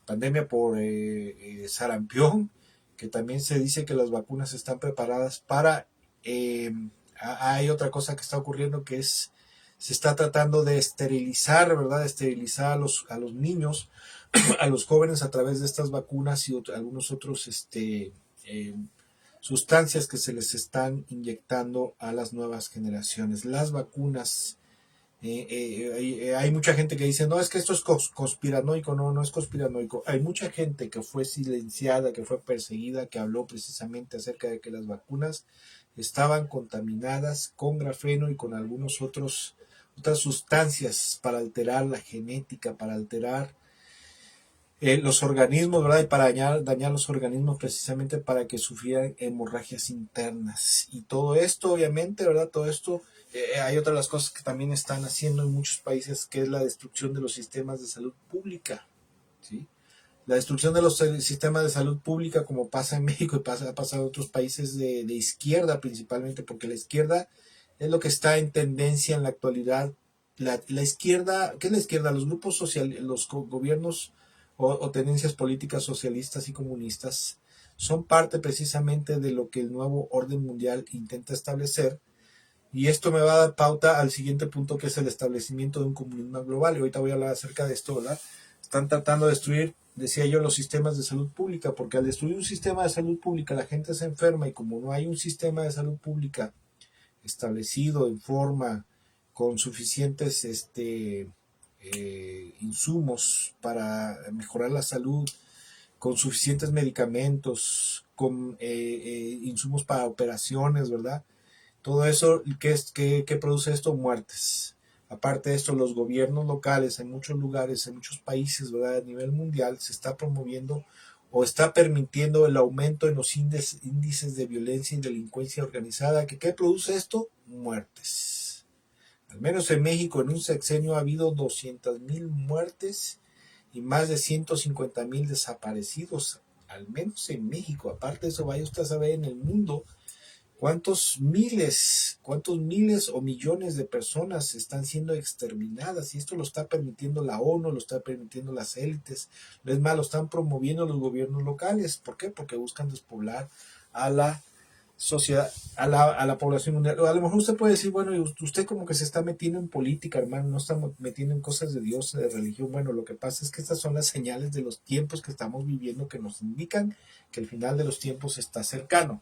pandemia por sarampión, que también se dice que las vacunas están preparadas para... eh, hay otra cosa que está ocurriendo que se está tratando de esterilizar, ¿verdad? De esterilizar a los niños, a los jóvenes a través de estas vacunas y algunos otros eh, sustancias que se les están inyectando a las nuevas generaciones. Las vacunas, hay mucha gente que dice, no, es que esto es conspiranoico. No, no es conspiranoico. Hay mucha gente que fue silenciada, que fue perseguida, que habló precisamente acerca de que las vacunas estaban contaminadas con grafeno y con otras sustancias para alterar la genética, para alterar los organismos, ¿verdad? Y para dañar los organismos precisamente para que sufrieran hemorragias internas. Y todo esto, obviamente, ¿verdad? Todo esto, hay otras de las cosas que también están haciendo en muchos países, que es la destrucción de los sistemas de salud pública, ¿sí? La destrucción de los sistemas de salud pública, como pasa en México y ha pasado en otros países de izquierda principalmente, porque la izquierda es lo que está en tendencia en la actualidad. La izquierda, ¿qué es la izquierda? Los grupos sociales, los gobiernos o tendencias políticas socialistas y comunistas son parte precisamente de lo que el nuevo orden mundial intenta establecer. Y esto me va a dar pauta al siguiente punto, que es el establecimiento de un comunismo global. Y ahorita voy a hablar acerca de esto, ¿verdad? Están tratando de destruir, decía yo, los sistemas de salud pública, porque al destruir un sistema de salud pública la gente se enferma, y como no hay un sistema de salud pública establecido en forma, con suficientes insumos para mejorar la salud, con suficientes medicamentos, con insumos para operaciones, ¿verdad? Todo eso, ¿qué produce esto? Muertes. Aparte de esto, los gobiernos locales en muchos lugares, en muchos países, ¿verdad? A nivel mundial, se está promoviendo o está permitiendo el aumento en los índices de violencia y delincuencia organizada. ¿Qué produce esto? Muertes. Al menos en México, en un sexenio ha habido 200,000 muertes y más de 150,000 desaparecidos. Al menos en México. Aparte de eso, vaya usted a saber en el mundo cuántos miles o millones de personas están siendo exterminadas, y esto lo está permitiendo la ONU, lo está permitiendo las élites, es más, lo están promoviendo los gobiernos locales. ¿Por qué? Porque buscan despoblar a la sociedad, a la población mundial. A lo mejor usted puede decir, bueno, usted como que se está metiendo en política, hermano, no está metiendo en cosas de Dios, de religión. Bueno, lo que pasa es que estas son las señales de los tiempos que estamos viviendo, que nos indican que el final de los tiempos está cercano.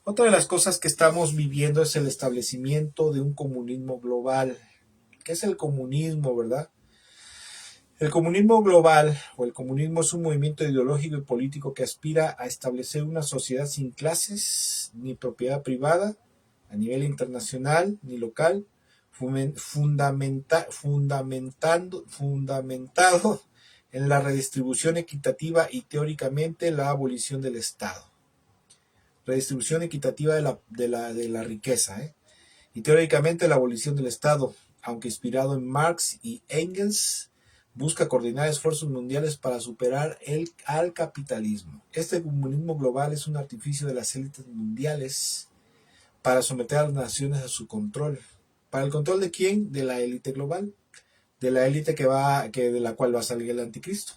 Otra de las cosas que estamos viviendo es el establecimiento de un comunismo global. ¿Qué es el comunismo, verdad? El comunismo global o el comunismo es un movimiento ideológico y político que aspira a establecer una sociedad sin clases ni propiedad privada a nivel internacional ni local, fundamentado en la redistribución equitativa y teóricamente la abolición del Estado. Redistribución equitativa de la riqueza, y teóricamente la abolición del Estado, aunque inspirado en Marx y Engels, busca coordinar esfuerzos mundiales para superar al capitalismo. Este comunismo global es un artificio de las élites mundiales para someter a las naciones a su control. ¿Para el control de quién? De la élite global, de la élite de la cual va a salir el anticristo,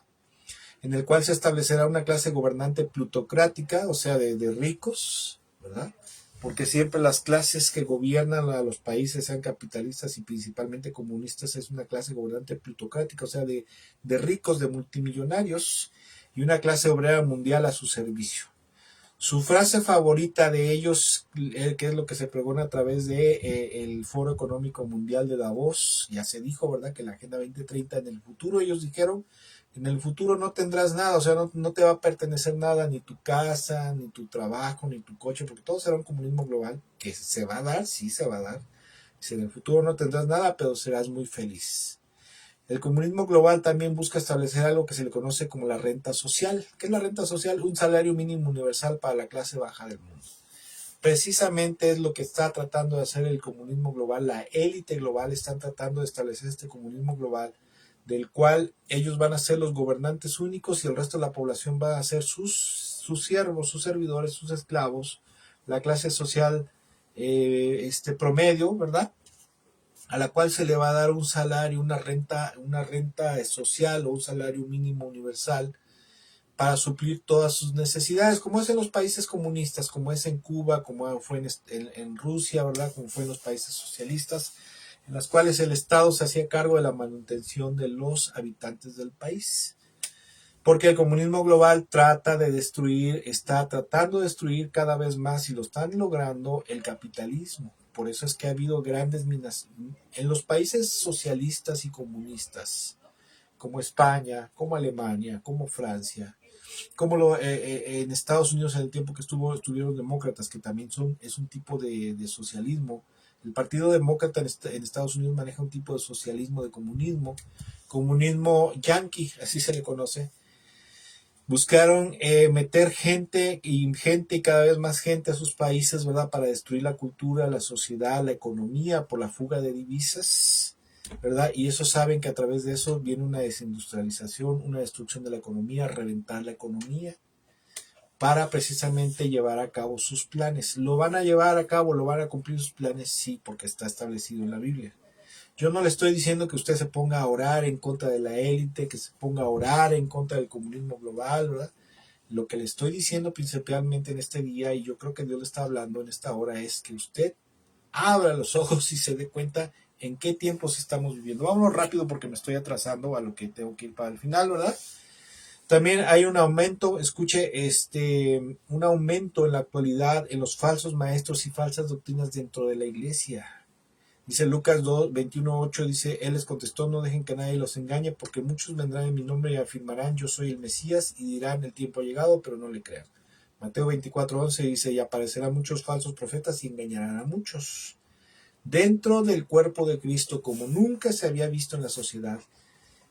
en el cual se establecerá una clase gobernante plutocrática, o sea, de ricos, ¿verdad? porque siempre las clases que gobiernan a los países, sean capitalistas y principalmente comunistas, es una clase gobernante plutocrática, o sea, de ricos, de multimillonarios, y una clase obrera mundial a su servicio. Su frase favorita de ellos, que es lo que se pregona a través de el Foro Económico Mundial de Davos, ya se dijo, ¿verdad?, que la Agenda 2030 en el futuro, ellos dijeron, en el futuro no tendrás nada, o sea, no te va a pertenecer nada, ni tu casa, ni tu trabajo, ni tu coche, porque todo será un comunismo global, que se va a dar, sí se va a dar. Si en el futuro no tendrás nada, pero serás muy feliz. El comunismo global también busca establecer algo que se le conoce como la renta social. ¿Qué es la renta social? Un salario mínimo universal para la clase baja del mundo. Precisamente es lo que está tratando de hacer el comunismo global. La élite global están tratando de establecer este comunismo global, del cual ellos van a ser los gobernantes únicos y el resto de la población va a ser sus siervos, sus servidores, sus esclavos, la clase social promedio, ¿verdad?, a la cual se le va a dar un salario, una renta social o un salario mínimo universal para suplir todas sus necesidades, como es en los países comunistas, como es en Cuba, como fue en Rusia, ¿verdad?, como fue en los países socialistas, en las cuales el Estado se hacía cargo de la manutención de los habitantes del país. Porque el comunismo global está tratando de destruir cada vez más, y lo están logrando, el capitalismo. Por eso es que ha habido grandes minas en los países socialistas y comunistas, como España, como Alemania, como Francia, en Estados Unidos en el tiempo que estuvieron demócratas, que también es un tipo de socialismo. El Partido Demócrata en Estados Unidos maneja un tipo de socialismo, de comunismo yanqui, así se le conoce. Buscaron meter gente y cada vez más gente a sus países, ¿verdad?, para destruir la cultura, la sociedad, la economía, por la fuga de divisas, ¿verdad? Y eso saben que a través de eso viene una desindustrialización, una destrucción de la economía, reventar la economía, para precisamente llevar a cabo sus planes. ¿Lo van a llevar a cabo, lo van a cumplir sus planes? Sí, porque está establecido en la Biblia. Yo no le estoy diciendo que usted se ponga a orar en contra de la élite, que se ponga a orar en contra del comunismo global, ¿verdad? Lo que le estoy diciendo principalmente en este día, y yo creo que Dios le está hablando en esta hora, es que usted abra los ojos y se dé cuenta en qué tiempos estamos viviendo. Vámonos rápido porque me estoy atrasando a lo que tengo que ir para el final, ¿verdad? También hay un aumento, escuche, un aumento en la actualidad en los falsos maestros y falsas doctrinas dentro de la iglesia. Dice Lucas 2, 21:8, dice, Él les contestó, no dejen que nadie los engañe, porque muchos vendrán en mi nombre y afirmarán, yo soy el Mesías, y dirán, el tiempo ha llegado, pero no le crean. Mateo 24:11 dice, y aparecerán muchos falsos profetas y engañarán a muchos. Dentro del cuerpo de Cristo, como nunca se había visto en la sociedad.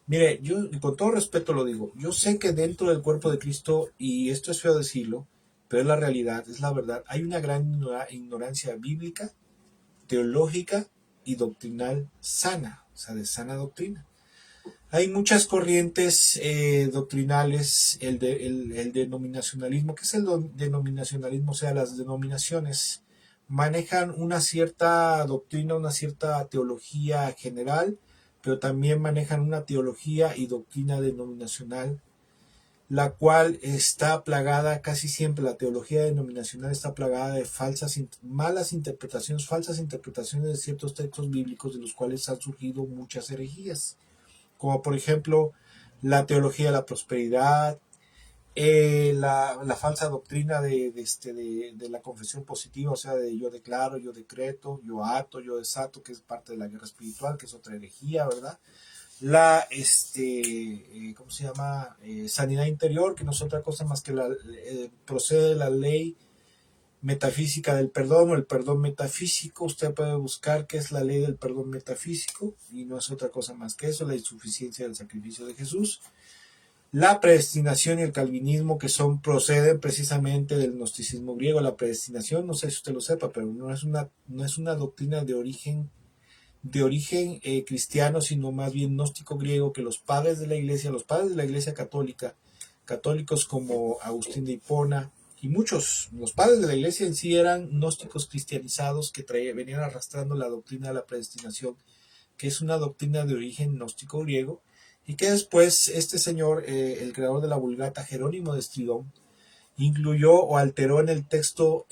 Mire, yo con todo respeto lo digo, yo sé que dentro del cuerpo de Cristo, y esto es feo decirlo, pero es la realidad, es la verdad, hay una gran ignorancia bíblica, teológica y doctrinal sana, o sea, de sana doctrina. Hay muchas corrientes doctrinales, el denominacionalismo. ¿Qué es el denominacionalismo? O sea, las denominaciones manejan una cierta doctrina, una cierta teología general, pero también manejan una teología y doctrina denominacional, la cual está plagada casi siempre, la teología denominacional está plagada de falsas interpretaciones de ciertos textos bíblicos, de los cuales han surgido muchas herejías, como por ejemplo la teología de la prosperidad, la falsa doctrina de la confesión positiva, o sea, de yo declaro, yo decreto, yo ato, yo desato, que es parte de la guerra espiritual, que es otra herejía, ¿verdad? ¿Cómo se llama? Sanidad interior, que no es otra cosa más que procede de la ley metafísica del perdón, o el perdón metafísico. Usted puede buscar qué es la ley del perdón metafísico, y no es otra cosa más que eso, la insuficiencia del sacrificio de Jesús. La predestinación y el calvinismo, que proceden precisamente del gnosticismo griego. La predestinación, no sé si usted lo sepa, pero no es una doctrina de origen cristiano, sino más bien gnóstico griego, que los padres de la iglesia católica, católicos como Agustín de Hipona y muchos, los padres de la iglesia en sí eran gnósticos cristianizados que venían arrastrando la doctrina de la predestinación, que es una doctrina de origen gnóstico griego, y que después este señor, el creador de la Vulgata, Jerónimo de Estridón, incluyó o alteró en el texto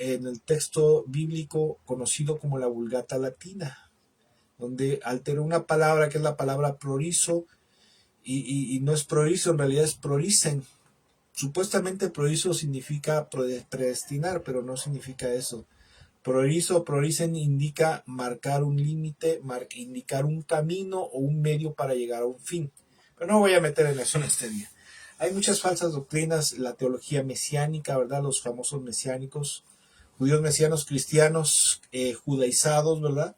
bíblico conocido como la Vulgata Latina, donde alteró una palabra que es la palabra prorizo, y no es prorizo, en realidad es proricen. Supuestamente prorizo significa predestinar, pero no significa eso. Prorizo, proricen indica marcar un límite, indicar un camino o un medio para llegar a un fin. Pero no voy a meter en eso en este día. Hay muchas falsas doctrinas, la teología mesiánica, ¿verdad? Los famosos mesiánicos, judíos mesianos, cristianos, judaizados, ¿verdad?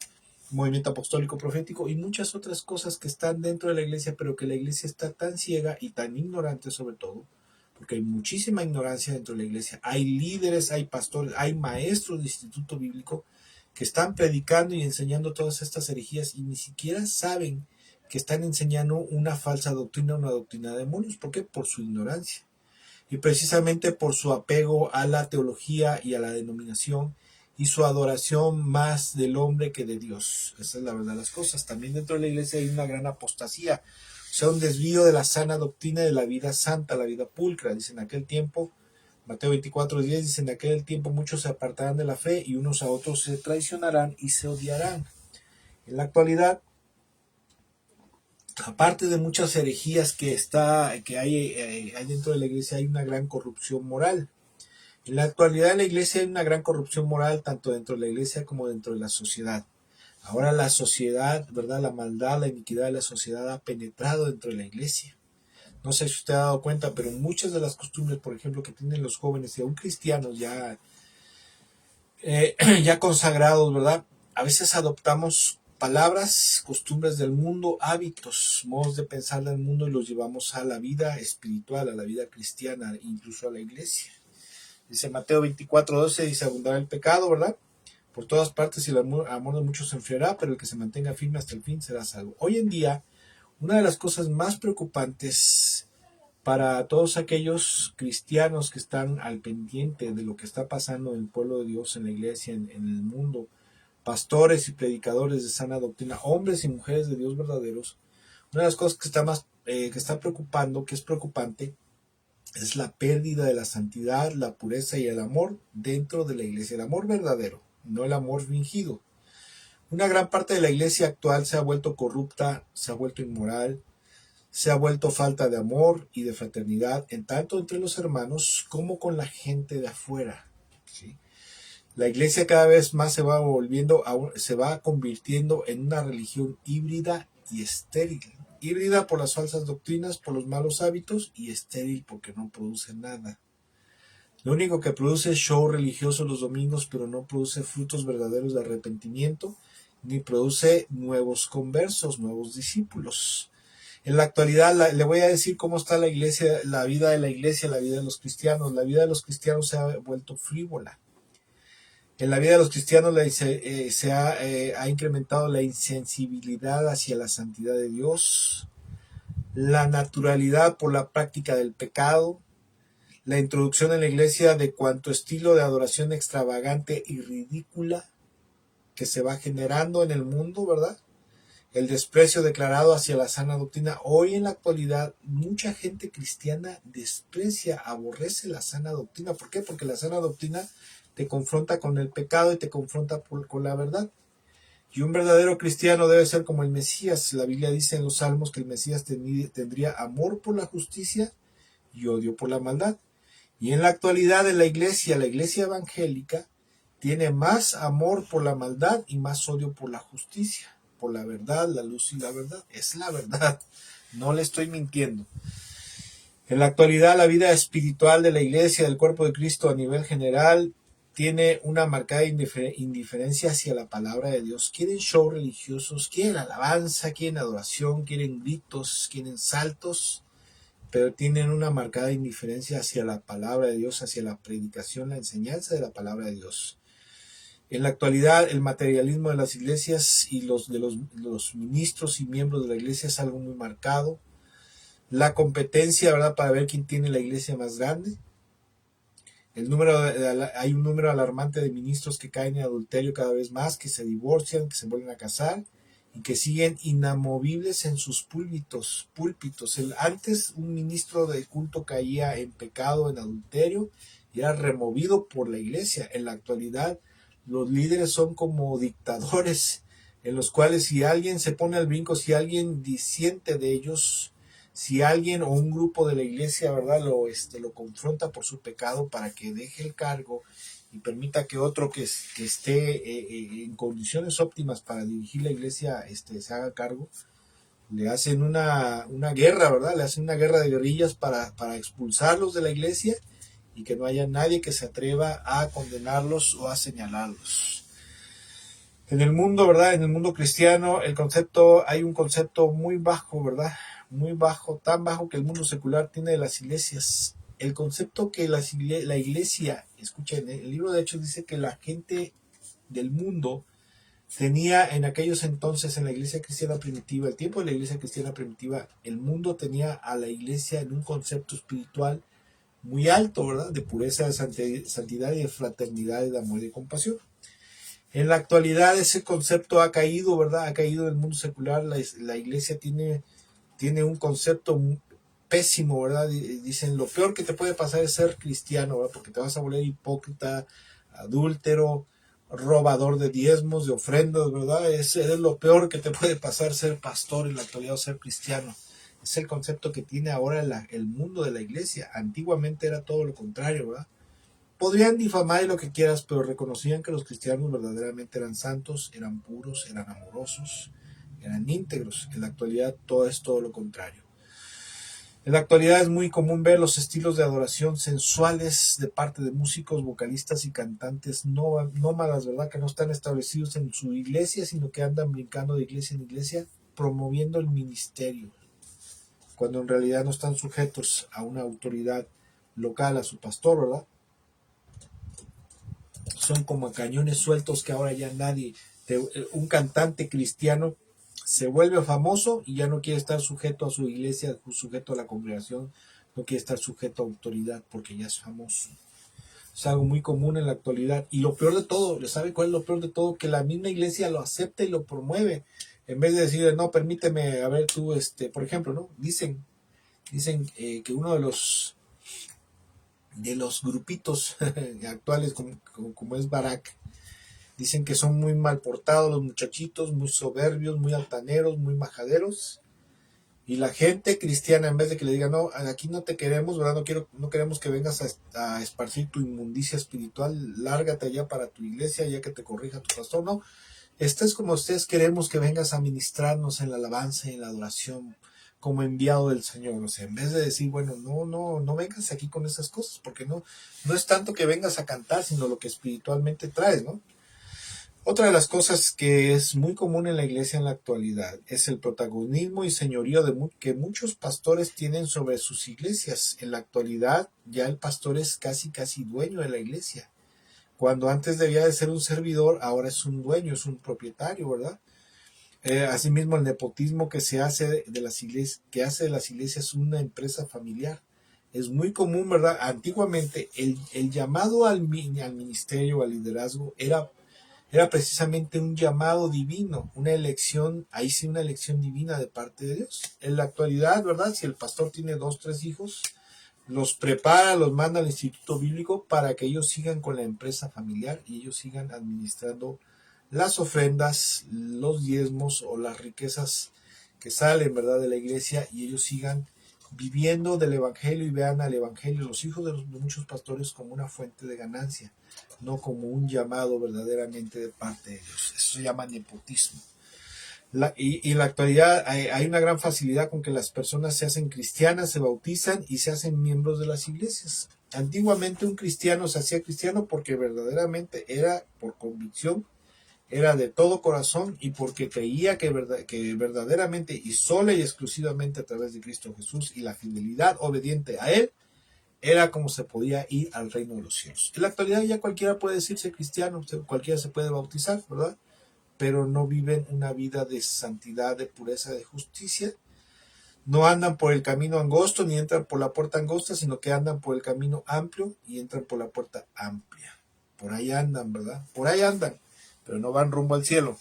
Movimiento apostólico profético y muchas otras cosas que están dentro de la iglesia, pero que la iglesia está tan ciega y tan ignorante sobre todo, porque hay muchísima ignorancia dentro de la iglesia. Hay líderes, hay pastores, hay maestros de instituto bíblico que están predicando y enseñando todas estas herejías y ni siquiera saben que están enseñando una falsa doctrina, una doctrina de demonios. ¿Por qué? Por su ignorancia. Y precisamente por su apego a la teología y a la denominación y su adoración más del hombre que de Dios. Esa es la verdad de las cosas. También dentro de la iglesia hay una gran apostasía, o sea, un desvío de la sana doctrina de la vida santa, la vida pulcra. Dice en aquel tiempo, Mateo 24:10, dice en aquel tiempo muchos se apartarán de la fe y unos a otros se traicionarán y se odiarán. En la actualidad, aparte de muchas herejías que hay dentro de la iglesia, hay una gran corrupción moral. En la actualidad en la iglesia hay una gran corrupción moral tanto dentro de la iglesia como dentro de la sociedad. Ahora la sociedad, ¿verdad? La maldad, la iniquidad de la sociedad ha penetrado dentro de la iglesia. No sé si usted ha dado cuenta, pero muchas de las costumbres, por ejemplo, que tienen los jóvenes y aún cristianos ya consagrados, ¿verdad? A veces adoptamos palabras, costumbres del mundo, hábitos, modos de pensar del mundo y los llevamos a la vida espiritual, a la vida cristiana, incluso a la iglesia. Dice Mateo 24:12, dice abundará el pecado, ¿verdad? Por todas partes y el amor de muchos se enfriará, pero el que se mantenga firme hasta el fin será salvo. Hoy en día, una de las cosas más preocupantes para todos aquellos cristianos que están al pendiente de lo que está pasando en el pueblo de Dios, en la iglesia, en el mundo, pastores y predicadores de sana doctrina, hombres y mujeres de Dios verdaderos, una de las cosas que está preocupando, que es preocupante, es la pérdida de la santidad, la pureza y el amor dentro de la iglesia, el amor verdadero, no el amor fingido. Una gran parte de la iglesia actual se ha vuelto corrupta, se ha vuelto inmoral, se ha vuelto falta de amor y de fraternidad, en tanto entre los hermanos como con la gente de afuera. ¿Sí? La iglesia cada vez más se va convirtiendo en una religión híbrida y estéril. Híbrida por las falsas doctrinas, por los malos hábitos, y estéril porque no produce nada. Lo único que produce es show religioso los domingos, pero no produce frutos verdaderos de arrepentimiento, ni produce nuevos conversos, nuevos discípulos. En la actualidad le voy a decir cómo está la iglesia, la vida de la iglesia, la vida de los cristianos. La vida de los cristianos se ha vuelto frívola. En la vida de los cristianos ha incrementado la insensibilidad hacia la santidad de Dios, la naturalidad por la práctica del pecado, la introducción en la iglesia de cuanto estilo de adoración extravagante y ridícula que se va generando en el mundo, ¿verdad? El desprecio declarado hacia la sana doctrina. Hoy en la actualidad mucha gente cristiana desprecia, aborrece la sana doctrina. ¿Por qué? Porque la sana doctrina te confronta con el pecado y te confronta con la verdad. Y un verdadero cristiano debe ser como el Mesías. La Biblia dice en los Salmos que el Mesías tendría amor por la justicia y odio por la maldad. Y en la actualidad de la iglesia evangélica tiene más amor por la maldad y más odio por la justicia, por la verdad, la luz y la verdad. Es la verdad, no le estoy mintiendo. En la actualidad la vida espiritual de la iglesia, del cuerpo de Cristo a nivel general, tiene una marcada indiferencia hacia la palabra de Dios. Quieren show religiosos, quieren alabanza, quieren adoración, quieren gritos, quieren saltos, pero tienen una marcada indiferencia hacia la palabra de Dios, hacia la predicación, la enseñanza de la palabra de Dios. En la actualidad, el materialismo de las iglesias y los ministros y miembros de la iglesia es algo muy marcado. La competencia, ¿verdad?, para ver quién tiene la iglesia más grande. Hay un número alarmante de ministros que caen en adulterio cada vez más, que se divorcian, que se vuelven a casar y que siguen inamovibles en sus púlpitos. Antes un ministro de culto caía en pecado, en adulterio, y era removido por la iglesia. En la actualidad, los líderes son como dictadores, en los cuales si alguien se pone al brinco, si alguien disiente de ellos, si alguien o un grupo de la iglesia, ¿verdad?, lo confronta por su pecado para que deje el cargo y permita que otro que esté en condiciones óptimas para dirigir la iglesia se haga cargo, le hacen una guerra, ¿verdad? Le hacen una guerra de guerrillas para expulsarlos de la iglesia y que no haya nadie que se atreva a condenarlos o a señalarlos. En el mundo, ¿verdad? En el mundo cristiano, hay un concepto muy bajo, ¿verdad? Muy bajo, tan bajo que el mundo secular tiene de las iglesias. El concepto que la iglesia, escuchen, el libro de Hechos dice que la gente del mundo tenía en aquellos entonces, en la iglesia cristiana primitiva, el tiempo de la iglesia cristiana primitiva, el mundo tenía a la iglesia en un concepto espiritual muy alto, ¿verdad? De pureza, de santidad y de fraternidad, de amor y de compasión. En la actualidad ese concepto ha caído, ¿verdad? Ha caído en el mundo secular. La iglesia tiene un concepto pésimo, ¿verdad? Dicen, lo peor que te puede pasar es ser cristiano, ¿verdad? Porque te vas a volver hipócrita, adúltero, robador de diezmos, de ofrendas, ¿verdad? Es lo peor que te puede pasar ser pastor en la actualidad o ser cristiano. Es el concepto que tiene ahora el mundo de la iglesia. Antiguamente era todo lo contrario, ¿verdad? Podrían difamar lo que quieras, pero reconocían que los cristianos verdaderamente eran santos, eran puros, eran amorosos, eran íntegros. En la actualidad todo es todo lo contrario. En la actualidad es muy común ver los estilos de adoración sensuales de parte de músicos, vocalistas y cantantes nómadas, ¿verdad? Que no están establecidos en su iglesia, sino que andan brincando de iglesia en iglesia, promoviendo el ministerio, cuando en realidad no están sujetos a una autoridad local, a su pastor, ¿verdad? Son como cañones sueltos que ahora ya nadie, un cantante cristiano se vuelve famoso y ya no quiere estar sujeto a su iglesia, sujeto a la congregación, no quiere estar sujeto a autoridad porque ya es famoso. Es algo muy común en la actualidad. Y lo peor de todo, ¿sabe cuál es lo peor de todo? Que la misma iglesia lo acepta y lo promueve. En vez de decir, no, permíteme, a ver tú, por ejemplo, ¿no? Dicen que uno de los grupitos actuales como es Barak, dicen que son muy mal portados los muchachitos, muy soberbios, muy altaneros, muy majaderos. Y la gente cristiana, en vez de que le diga, no, aquí no te queremos, ¿verdad? No queremos que vengas a esparcir tu inmundicia espiritual, lárgate allá para tu iglesia, ya que te corrija tu pastor, no. Estés como ustedes, queremos que vengas a ministrarnos en la alabanza y en la adoración como enviado del Señor. O sea, en vez de decir, bueno, no vengas aquí con esas cosas, porque no es tanto que vengas a cantar, sino lo que espiritualmente traes, ¿no? Otra de las cosas que es muy común en la iglesia en la actualidad es el protagonismo y señorío que muchos pastores tienen sobre sus iglesias. En la actualidad ya el pastor es casi dueño de la iglesia. Cuando antes debía de ser un servidor, ahora es un dueño, es un propietario, ¿verdad? Asimismo, el nepotismo que se hace de las iglesias es una empresa familiar. Es muy común, ¿verdad? Antiguamente el llamado al ministerio, al liderazgo, era precisamente un llamado divino, una elección, ahí sí una elección divina de parte de Dios. En la actualidad, ¿verdad? Si el pastor tiene 2, 3 hijos, los prepara, los manda al instituto bíblico para que ellos sigan con la empresa familiar y ellos sigan administrando las ofrendas, los diezmos o las riquezas que salen, ¿verdad?, de la iglesia, y ellos sigan viviendo del evangelio y vean al evangelio, los hijos de muchos pastores, como una fuente de ganancia, no como un llamado verdaderamente de parte de Dios. Eso se llama nepotismo. Y en la actualidad hay una gran facilidad con que las personas se hacen cristianas, se bautizan y se hacen miembros de las iglesias. Antiguamente un cristiano se hacía cristiano porque verdaderamente era por convicción, era de todo corazón y porque creía que verdaderamente y sola y exclusivamente a través de Cristo Jesús y la fidelidad obediente a Él, era como se podía ir al reino de los cielos. En la actualidad ya cualquiera puede decirse cristiano, cualquiera se puede bautizar, ¿verdad? Pero no viven una vida de santidad, de pureza, de justicia. No andan por el camino angosto ni entran por la puerta angosta, sino que andan por el camino amplio y entran por la puerta amplia. Por ahí andan, ¿verdad? Por ahí andan, pero no van rumbo al cielo.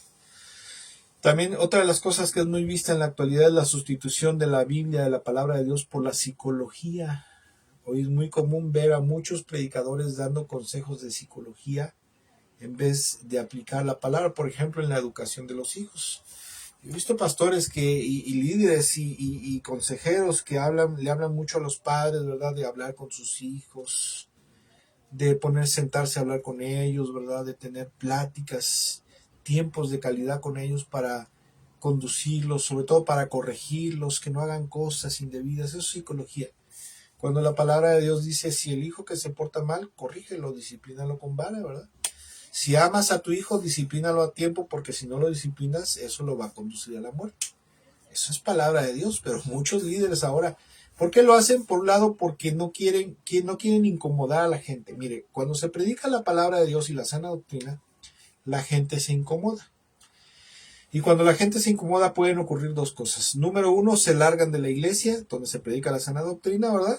También otra de las cosas que es muy vista en la actualidad es la sustitución de la Biblia, de la palabra de Dios, por la psicología Hoy es muy común ver a muchos predicadores dando consejos de psicología en vez de aplicar la palabra, por ejemplo, en la educación de los hijos. He visto pastores y líderes y consejeros que le hablan mucho a los padres, ¿verdad? De hablar con sus hijos, de sentarse a hablar con ellos, ¿verdad? De tener pláticas, tiempos de calidad con ellos para conducirlos, sobre todo para corregirlos, que no hagan cosas indebidas. Eso es psicología. Cuando la palabra de Dios dice, si el hijo que se porta mal, corrígelo, disciplínalo con vara, ¿verdad? Si amas a tu hijo, disciplínalo a tiempo, porque si no lo disciplinas, eso lo va a conducir a la muerte. Eso es palabra de Dios, pero muchos líderes ahora, ¿por qué lo hacen? Por un lado, porque no quieren incomodar a la gente. Mire, cuando se predica la palabra de Dios y la sana doctrina, la gente se incomoda. Y cuando la gente se incomoda pueden ocurrir dos cosas. Número uno, se largan de la iglesia, donde se predica la sana doctrina, ¿verdad?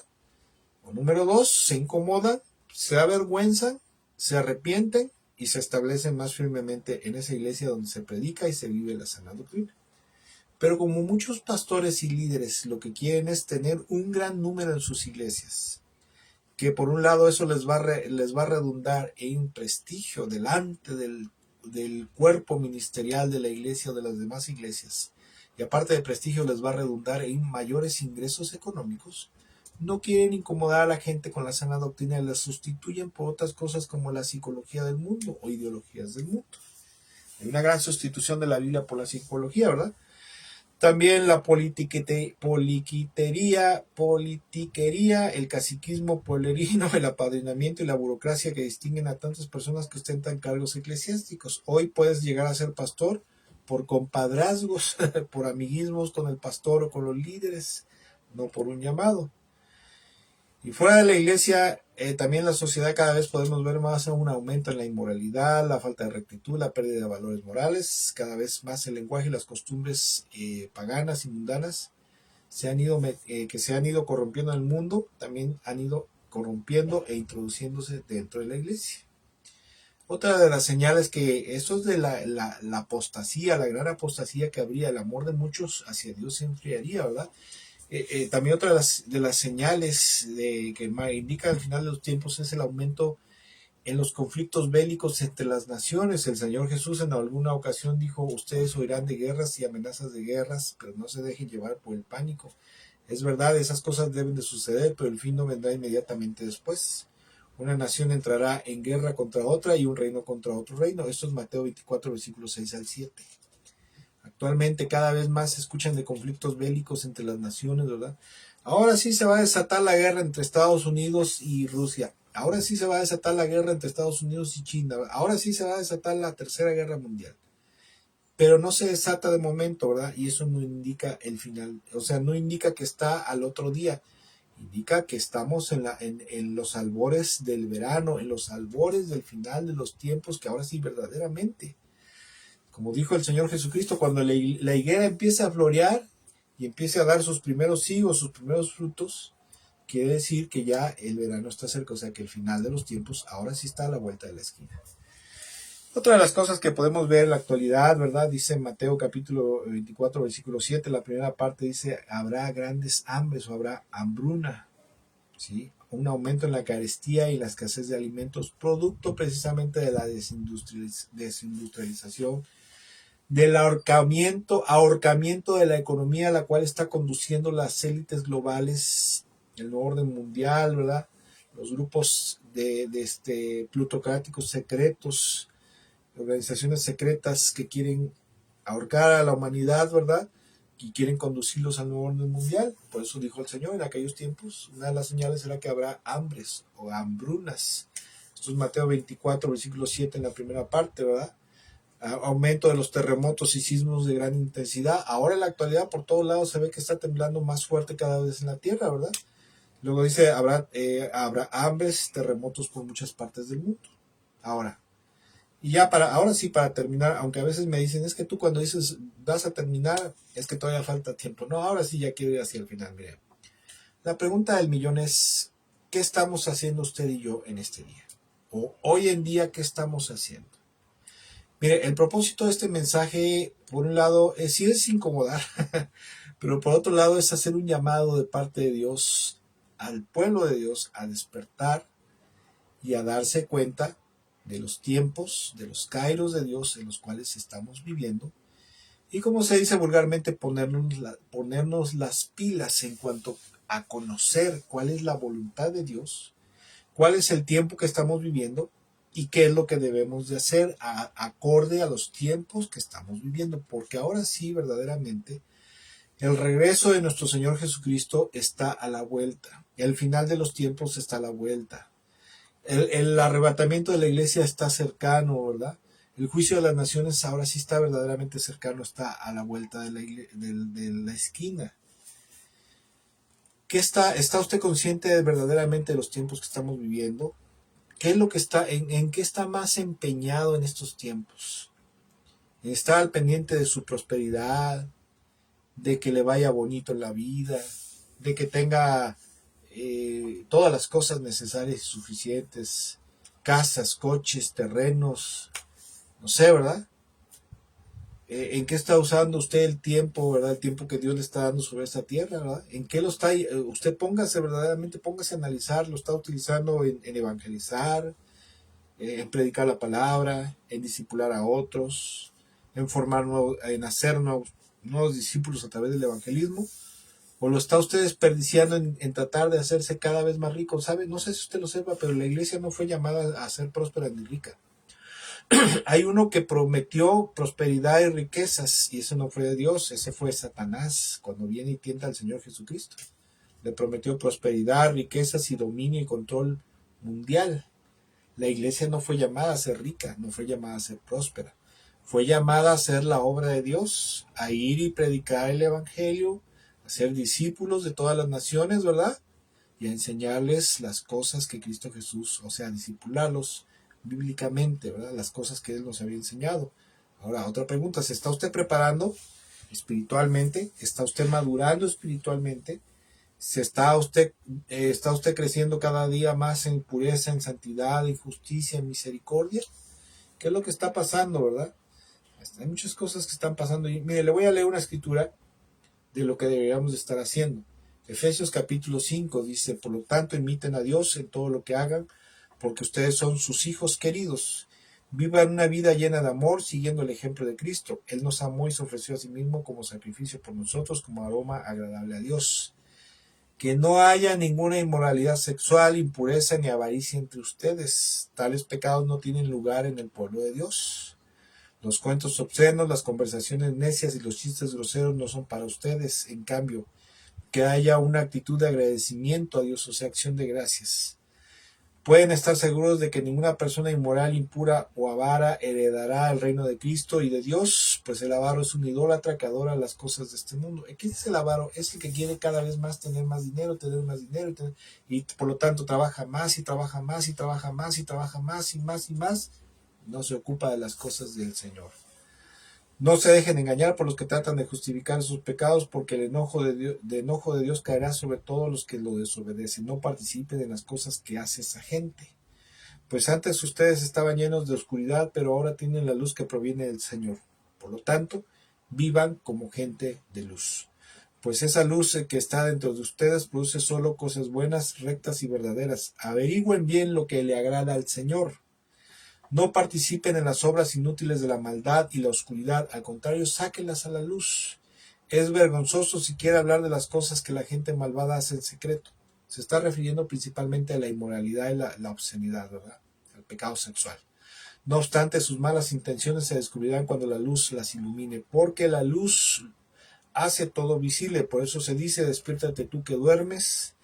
O número dos, se incomodan, se avergüenzan, se arrepienten y se establecen más firmemente en esa iglesia donde se predica y se vive la sana doctrina. Pero como muchos pastores y líderes lo que quieren es tener un gran número en sus iglesias, que por un lado eso les va a redundar en prestigio delante del cuerpo ministerial de la iglesia o de las demás iglesias, y aparte de prestigio les va a redundar en mayores ingresos económicos, no quieren incomodar a la gente con la sana doctrina y la sustituyen por otras cosas como la psicología del mundo o ideologías del mundo. Hay una gran sustitución de la Biblia por la psicología, ¿verdad? También la politiquería, el caciquismo pueblerino, el apadrinamiento y la burocracia que distinguen a tantas personas que ostentan cargos eclesiásticos. Hoy puedes llegar a ser pastor por compadrazgos, por amiguismos con el pastor o con los líderes, no por un llamado. Y fuera de la iglesia, también la sociedad cada vez podemos ver más un aumento en la inmoralidad, la falta de rectitud, la pérdida de valores morales, cada vez más el lenguaje y las costumbres paganas y mundanas que se han ido corrompiendo en el mundo, también han ido corrompiendo e introduciéndose dentro de la iglesia. Otra de las señales que esto es de la apostasía, la gran apostasía que habría, el amor de muchos hacia Dios se enfriaría, ¿verdad? También otra de las señales que indica al final de los tiempos es el aumento en los conflictos bélicos entre las naciones. El Señor Jesús en alguna ocasión dijo, ustedes oirán de guerras y amenazas de guerras, pero no se dejen llevar por el pánico. Es verdad, esas cosas deben de suceder, pero el fin no vendrá inmediatamente después. Una nación entrará en guerra contra otra y un reino contra otro reino. Esto es Mateo 24, versículos 6 al 7. Actualmente cada vez más se escuchan de conflictos bélicos entre las naciones, ¿verdad? Ahora sí se va a desatar la guerra entre Estados Unidos y Rusia. Ahora sí se va a desatar la guerra entre Estados Unidos y China. Ahora sí se va a desatar la tercera guerra mundial. Pero no se desata de momento, ¿verdad? Y eso no indica el final. O sea, no indica que está al otro día. Indica que estamos en los albores del verano, en los albores del final de los tiempos, que ahora sí verdaderamente, como dijo el Señor Jesucristo, cuando la higuera empiece a florear y empiece a dar sus primeros higos, sus primeros frutos, quiere decir que ya el verano está cerca, o sea que el final de los tiempos ahora sí está a la vuelta de la esquina. Otra de las cosas que podemos ver en la actualidad, ¿verdad? Dice Mateo capítulo 24, versículo 7, la primera parte dice, habrá grandes hambres o habrá hambruna, ¿sí? Un aumento en la carestía y la escasez de alimentos, producto precisamente de la desindustrialización, del ahorcamiento de la economía a la cual está conduciendo las élites globales, el nuevo orden mundial, ¿verdad? Los grupos de plutocráticos secretos, organizaciones secretas que quieren ahorcar a la humanidad, ¿verdad? Y quieren conducirlos al nuevo orden mundial. Por eso dijo el Señor en aquellos tiempos, una de las señales será que habrá hambres o hambrunas. Esto es Mateo 24, versículo 7 en la primera parte, ¿verdad? Aumento de los terremotos y sismos de gran intensidad. Ahora en la actualidad por todos lados se ve que está temblando más fuerte cada vez en la tierra, ¿verdad? Luego dice, habrá hambres, terremotos por muchas partes del mundo. Ahora ahora sí para terminar, aunque a veces me dicen, es que tú cuando dices vas a terminar, es que todavía falta tiempo. No, ahora sí ya quiero ir hacia el final, miren. La pregunta del millón es, ¿qué estamos haciendo usted y yo en este día? O hoy en día, ¿qué estamos haciendo? Mire, el propósito de este mensaje, por un lado, sí es incomodar, pero por otro lado es hacer un llamado de parte de Dios al pueblo de Dios a despertar y a darse cuenta de los tiempos, de los kairos de Dios en los cuales estamos viviendo. Y como se dice vulgarmente, ponernos las pilas en cuanto a conocer cuál es la voluntad de Dios, cuál es el tiempo que estamos viviendo y qué es lo que debemos de hacer acorde a los tiempos que estamos viviendo. Porque ahora sí, verdaderamente, el regreso de nuestro Señor Jesucristo está a la vuelta. El final de los tiempos está a la vuelta. El arrebatamiento de la iglesia está cercano, ¿verdad? El juicio de las naciones ahora sí está verdaderamente cercano, está a la vuelta de la esquina. ¿Está usted consciente verdaderamente de los tiempos que estamos viviendo? ¿Qué es lo que en qué está más empeñado en estos tiempos? ¿Está al pendiente de su prosperidad, de que le vaya bonito en la vida, de que tenga todas las cosas necesarias y suficientes, casas, coches, terrenos, no sé, ¿verdad? ¿En qué está usando usted el tiempo, ¿verdad? El tiempo que Dios le está dando sobre esta tierra, ¿verdad? ¿En qué lo está? Usted póngase a analizar, lo está utilizando en evangelizar, en predicar la palabra, en discipular a otros, en hacer nuevos discípulos a través del evangelismo, o lo está usted desperdiciando en tratar de hacerse cada vez más rico. ¿Sabe? No sé si usted lo sepa, pero la iglesia no fue llamada a ser próspera ni rica. Hay uno que prometió prosperidad y riquezas, y eso no fue de Dios, ese fue Satanás, cuando viene y tienta al Señor Jesucristo. Le prometió prosperidad, riquezas y dominio y control mundial. La iglesia no fue llamada a ser rica, no fue llamada a ser próspera. Fue llamada a hacer la obra de Dios, a ir y predicar el evangelio, a ser discípulos de todas las naciones, ¿verdad? Y a enseñarles las cosas que Cristo Jesús, o sea, discipularlos bíblicamente, ¿verdad? Las cosas que Él nos había enseñado. Ahora, otra pregunta, ¿se está usted preparando espiritualmente? ¿Está usted madurando espiritualmente? ¿Está usted creciendo cada día más en pureza, en santidad, en justicia, en misericordia? ¿Qué es lo que está pasando, verdad? Hay muchas cosas que están pasando. Y mire, le voy a leer una escritura de lo que deberíamos de estar haciendo. Efesios capítulo 5 dice: por lo tanto, imiten a Dios en todo lo que hagan, porque ustedes son sus hijos queridos. Vivan una vida llena de amor, siguiendo el ejemplo de Cristo. Él nos amó y se ofreció a sí mismo como sacrificio por nosotros, como aroma agradable a Dios. Que no haya ninguna inmoralidad sexual, impureza ni avaricia entre ustedes. Tales pecados no tienen lugar en el pueblo de Dios. Los cuentos obscenos, las conversaciones necias y los chistes groseros no son para ustedes. En cambio, que haya una actitud de agradecimiento a Dios, o sea, acción de gracias. Pueden estar seguros de que ninguna persona inmoral, impura o avara heredará el reino de Cristo y de Dios, pues el avaro es un idólatra que adora las cosas de este mundo. ¿Qué es el avaro? Es el que quiere cada vez más tener más dinero, y por lo tanto trabaja más y trabaja más y trabaja más y trabaja más y más y más. No se ocupa de las cosas del Señor. No se dejen engañar por los que tratan de justificar sus pecados, porque el enojo de Dios caerá sobre todos los que lo desobedecen. No participen en las cosas que hace esa gente. Pues antes ustedes estaban llenos de oscuridad, pero ahora tienen la luz que proviene del Señor. Por lo tanto, vivan como gente de luz. Pues esa luz que está dentro de ustedes produce solo cosas buenas, rectas y verdaderas. Averigüen bien lo que le agrada al Señor. No participen en las obras inútiles de la maldad y la oscuridad, al contrario, sáquenlas a la luz. Es vergonzoso siquiera hablar de las cosas que la gente malvada hace en secreto. Se está refiriendo principalmente a la inmoralidad y la obscenidad, ¿verdad? Al pecado sexual. No obstante, sus malas intenciones se descubrirán cuando la luz las ilumine, porque la luz hace todo visible. Por eso se dice: despiértate tú que duermes,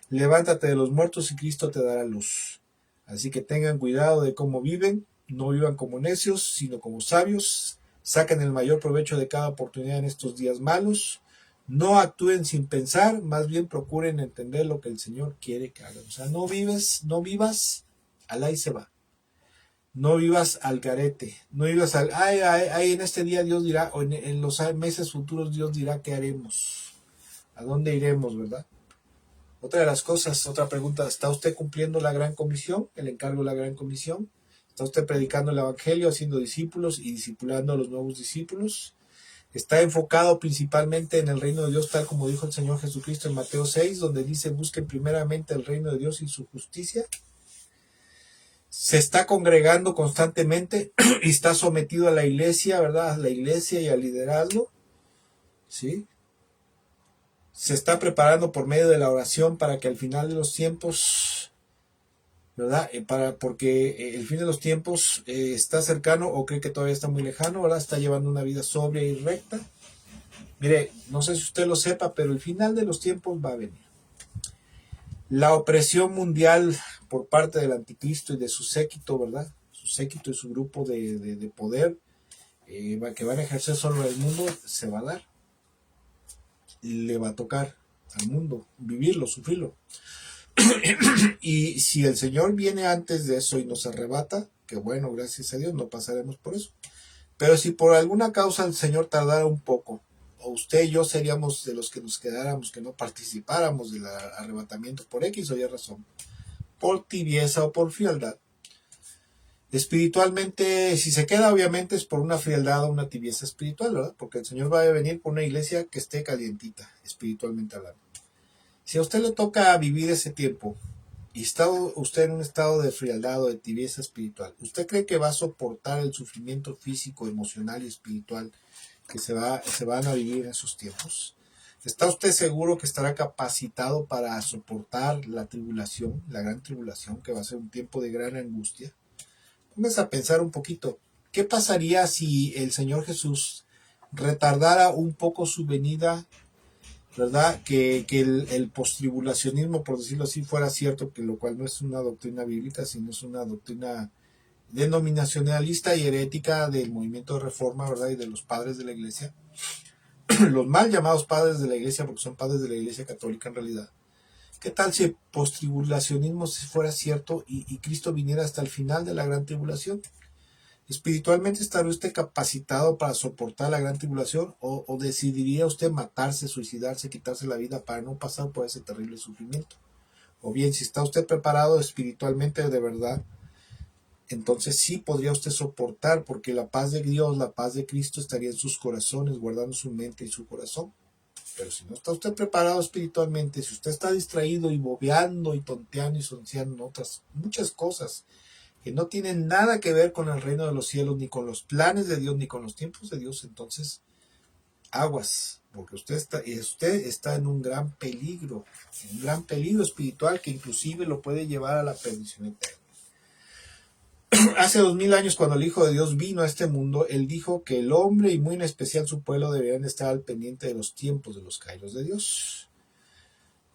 levántate de los muertos y Cristo te dará luz. Así que tengan cuidado de cómo viven, no vivan como necios, sino como sabios, saquen el mayor provecho de cada oportunidad en estos días malos, no actúen sin pensar, más bien procuren entender lo que el Señor quiere que hagan. O sea, no vivas, al ahí se va. No vivas al garete, no vivas en este día Dios dirá, o en los meses futuros Dios dirá qué haremos, a dónde iremos, ¿verdad? Otra de las cosas, otra pregunta: ¿está usted cumpliendo la gran comisión, el encargo de la gran comisión? ¿Está usted predicando el evangelio, haciendo discípulos y discipulando a los nuevos discípulos? está enfocado principalmente en el reino de Dios, tal como dijo el Señor Jesucristo en Mateo 6, donde dice: busquen primeramente el reino de Dios y su justicia. Se está congregando constantemente y está sometido a la iglesia, ¿verdad? A la iglesia y al liderazgo, ¿sí? Se está preparando por medio de la oración para que al final de los tiempos, ¿verdad? Porque el fin de los tiempos está cercano, o cree que todavía está muy lejano, ¿verdad? Está llevando una vida sobria y recta. Mire, no sé si usted lo sepa, pero el final de los tiempos va a venir. La opresión mundial por parte del anticristo y de su séquito, ¿verdad? Su séquito y su grupo de poder que van a ejercer sobre el mundo, se va a dar. Le va a tocar al mundo vivirlo, sufrirlo. Y si el Señor viene antes de eso y nos arrebata, que bueno, gracias a Dios, no pasaremos por eso. Pero si por alguna causa el Señor tardara un poco, o usted y yo seríamos de los que nos quedáramos, que no participáramos del arrebatamiento por X o Y razón, por tibieza o por frialdad. Espiritualmente, si se queda, obviamente es por una frialdad o una tibieza espiritual, ¿verdad? Porque el Señor va a venir por una iglesia que esté calientita, espiritualmente hablando. Si a usted le toca vivir ese tiempo y está usted en un estado de frialdad o de tibieza espiritual, ¿usted cree que va a soportar el sufrimiento físico, emocional y espiritual que se van a vivir en esos tiempos? ¿Está usted seguro que estará capacitado para soportar la tribulación, la gran tribulación, que va a ser un tiempo de gran angustia? Póngase a pensar un poquito. ¿Qué pasaría si el Señor Jesús retardara un poco su venida, ¿verdad? Que el postribulacionismo, por decirlo así, fuera cierto, que lo cual no es una doctrina bíblica, sino es una doctrina denominacionalista y herética del movimiento de reforma, ¿verdad? Y de los padres de la iglesia. Los mal llamados padres de la iglesia, porque son padres de la iglesia católica en realidad. ¿Qué tal si el postribulacionismo fuera cierto y Cristo viniera hasta el final de la gran tribulación? ¿Espiritualmente estaría usted capacitado para soportar la gran tribulación o decidiría usted matarse, suicidarse, quitarse la vida para no pasar por ese terrible sufrimiento? O bien, si está usted preparado espiritualmente de verdad, entonces sí podría usted soportar, porque la paz de Dios, la paz de Cristo estaría en sus corazones, guardando su mente y su corazón. Pero si no está usted preparado espiritualmente, si usted está distraído y bobeando y tonteando y sonceando en otras muchas cosas que no tienen nada que ver con el reino de los cielos, ni con los planes de Dios, ni con los tiempos de Dios, entonces aguas, porque usted está en un gran peligro espiritual que inclusive lo puede llevar a la perdición eterna. Hace 2000 años, cuando el Hijo de Dios vino a este mundo, Él dijo que el hombre y muy en especial su pueblo deberían estar al pendiente de los tiempos, de los kairos de Dios.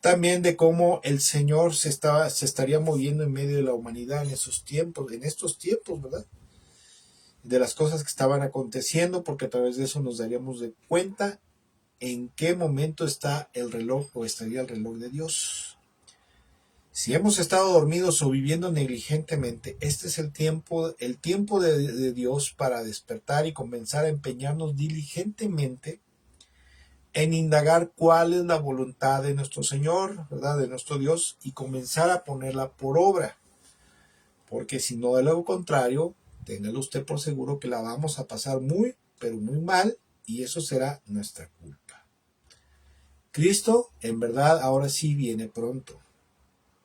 También de cómo el Señor se estaría moviendo en medio de la humanidad en estos tiempos, ¿verdad? De las cosas que estaban aconteciendo, porque a través de eso nos daríamos de cuenta en qué momento está el reloj o estaría el reloj de Dios. Si hemos estado dormidos o viviendo negligentemente, este es el tiempo de Dios para despertar y comenzar a empeñarnos diligentemente en indagar cuál es la voluntad de nuestro Señor, ¿verdad? De nuestro Dios, y comenzar a ponerla por obra. Porque si no, de lo contrario, téngalo usted por seguro que la vamos a pasar muy, pero muy mal, y eso será nuestra culpa. Cristo, en verdad, ahora sí viene pronto.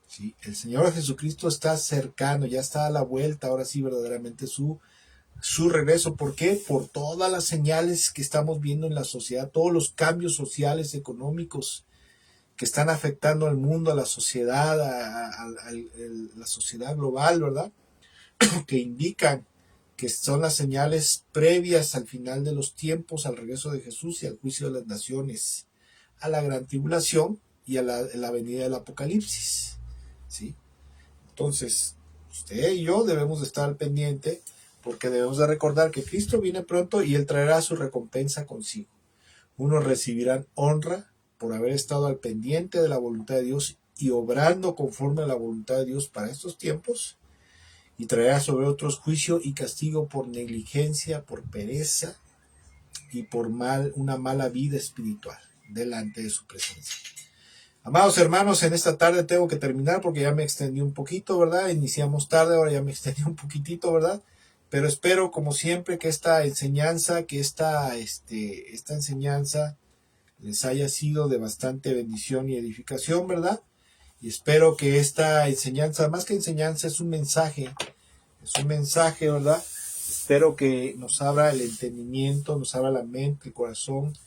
¿Sí? El Señor Jesucristo está cercano, ya está a la vuelta, ahora sí verdaderamente su regreso. ¿Por qué? Por todas las señales que estamos viendo en la sociedad, todos los cambios sociales, económicos que están afectando al mundo, a la sociedad, a la sociedad global, ¿verdad? Que indican que son las señales previas al final de los tiempos, al regreso de Jesús y al juicio de las naciones, a la gran tribulación y a la venida del Apocalipsis. ¿Sí? Entonces, usted y yo debemos de estar al pendiente, porque debemos de recordar que Cristo viene pronto y Él traerá su recompensa consigo. Unos recibirán honra por haber estado al pendiente de la voluntad de Dios y obrando conforme a la voluntad de Dios para estos tiempos, y traerá sobre otros juicio y castigo por negligencia, por pereza y por una mala vida espiritual delante de su presencia. Amados hermanos, en esta tarde tengo que terminar porque ya me extendí un poquito, ¿verdad? Iniciamos tarde, ahora ya me extendí un poquitito, ¿verdad? pero espero como siempre que esta enseñanza, esta enseñanza les haya sido de bastante bendición y edificación, ¿verdad? Y espero que esta enseñanza, más que enseñanza, es un mensaje, ¿verdad? Espero que nos abra el entendimiento, nos abra la mente, el corazón,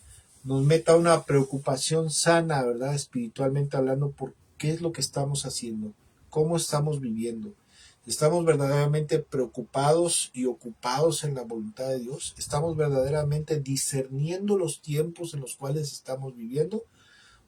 nos meta una preocupación sana, ¿verdad? Espiritualmente hablando, por qué es lo que estamos haciendo, cómo estamos viviendo. ¿Estamos verdaderamente preocupados y ocupados en la voluntad de Dios? ¿Estamos verdaderamente discerniendo los tiempos en los cuales estamos viviendo?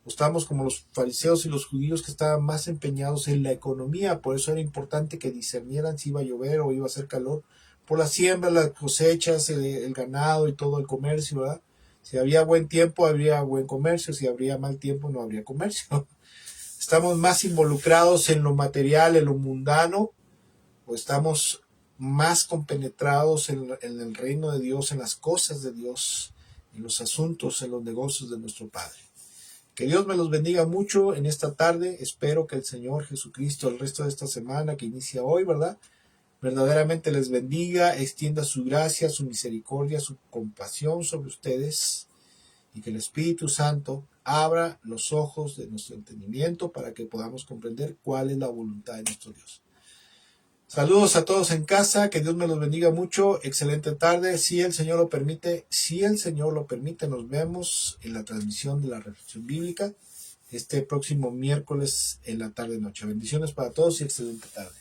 ¿O estamos como los fariseos y los judíos que estaban más empeñados en la economía? Por eso era importante que discernieran si iba a llover o iba a hacer calor, por la siembra, las cosechas, el ganado y todo el comercio, ¿verdad? Si había buen tiempo, habría buen comercio. Si habría mal tiempo, no habría comercio. ¿Estamos más involucrados en lo material, en lo mundano, o estamos más compenetrados en el reino de Dios, en las cosas de Dios, en los asuntos, en los negocios de nuestro Padre? Que Dios me los bendiga mucho en esta tarde. Espero que el Señor Jesucristo el resto de esta semana que inicia hoy, ¿verdad?, verdaderamente les bendiga, extienda su gracia, su misericordia, su compasión sobre ustedes, y que el Espíritu Santo abra los ojos de nuestro entendimiento para que podamos comprender cuál es la voluntad de nuestro Dios. Saludos a todos en casa, que Dios me los bendiga mucho, excelente tarde, si el Señor lo permite, nos vemos en la transmisión de la reflexión bíblica este próximo miércoles en la tarde-noche. Bendiciones para todos y excelente tarde.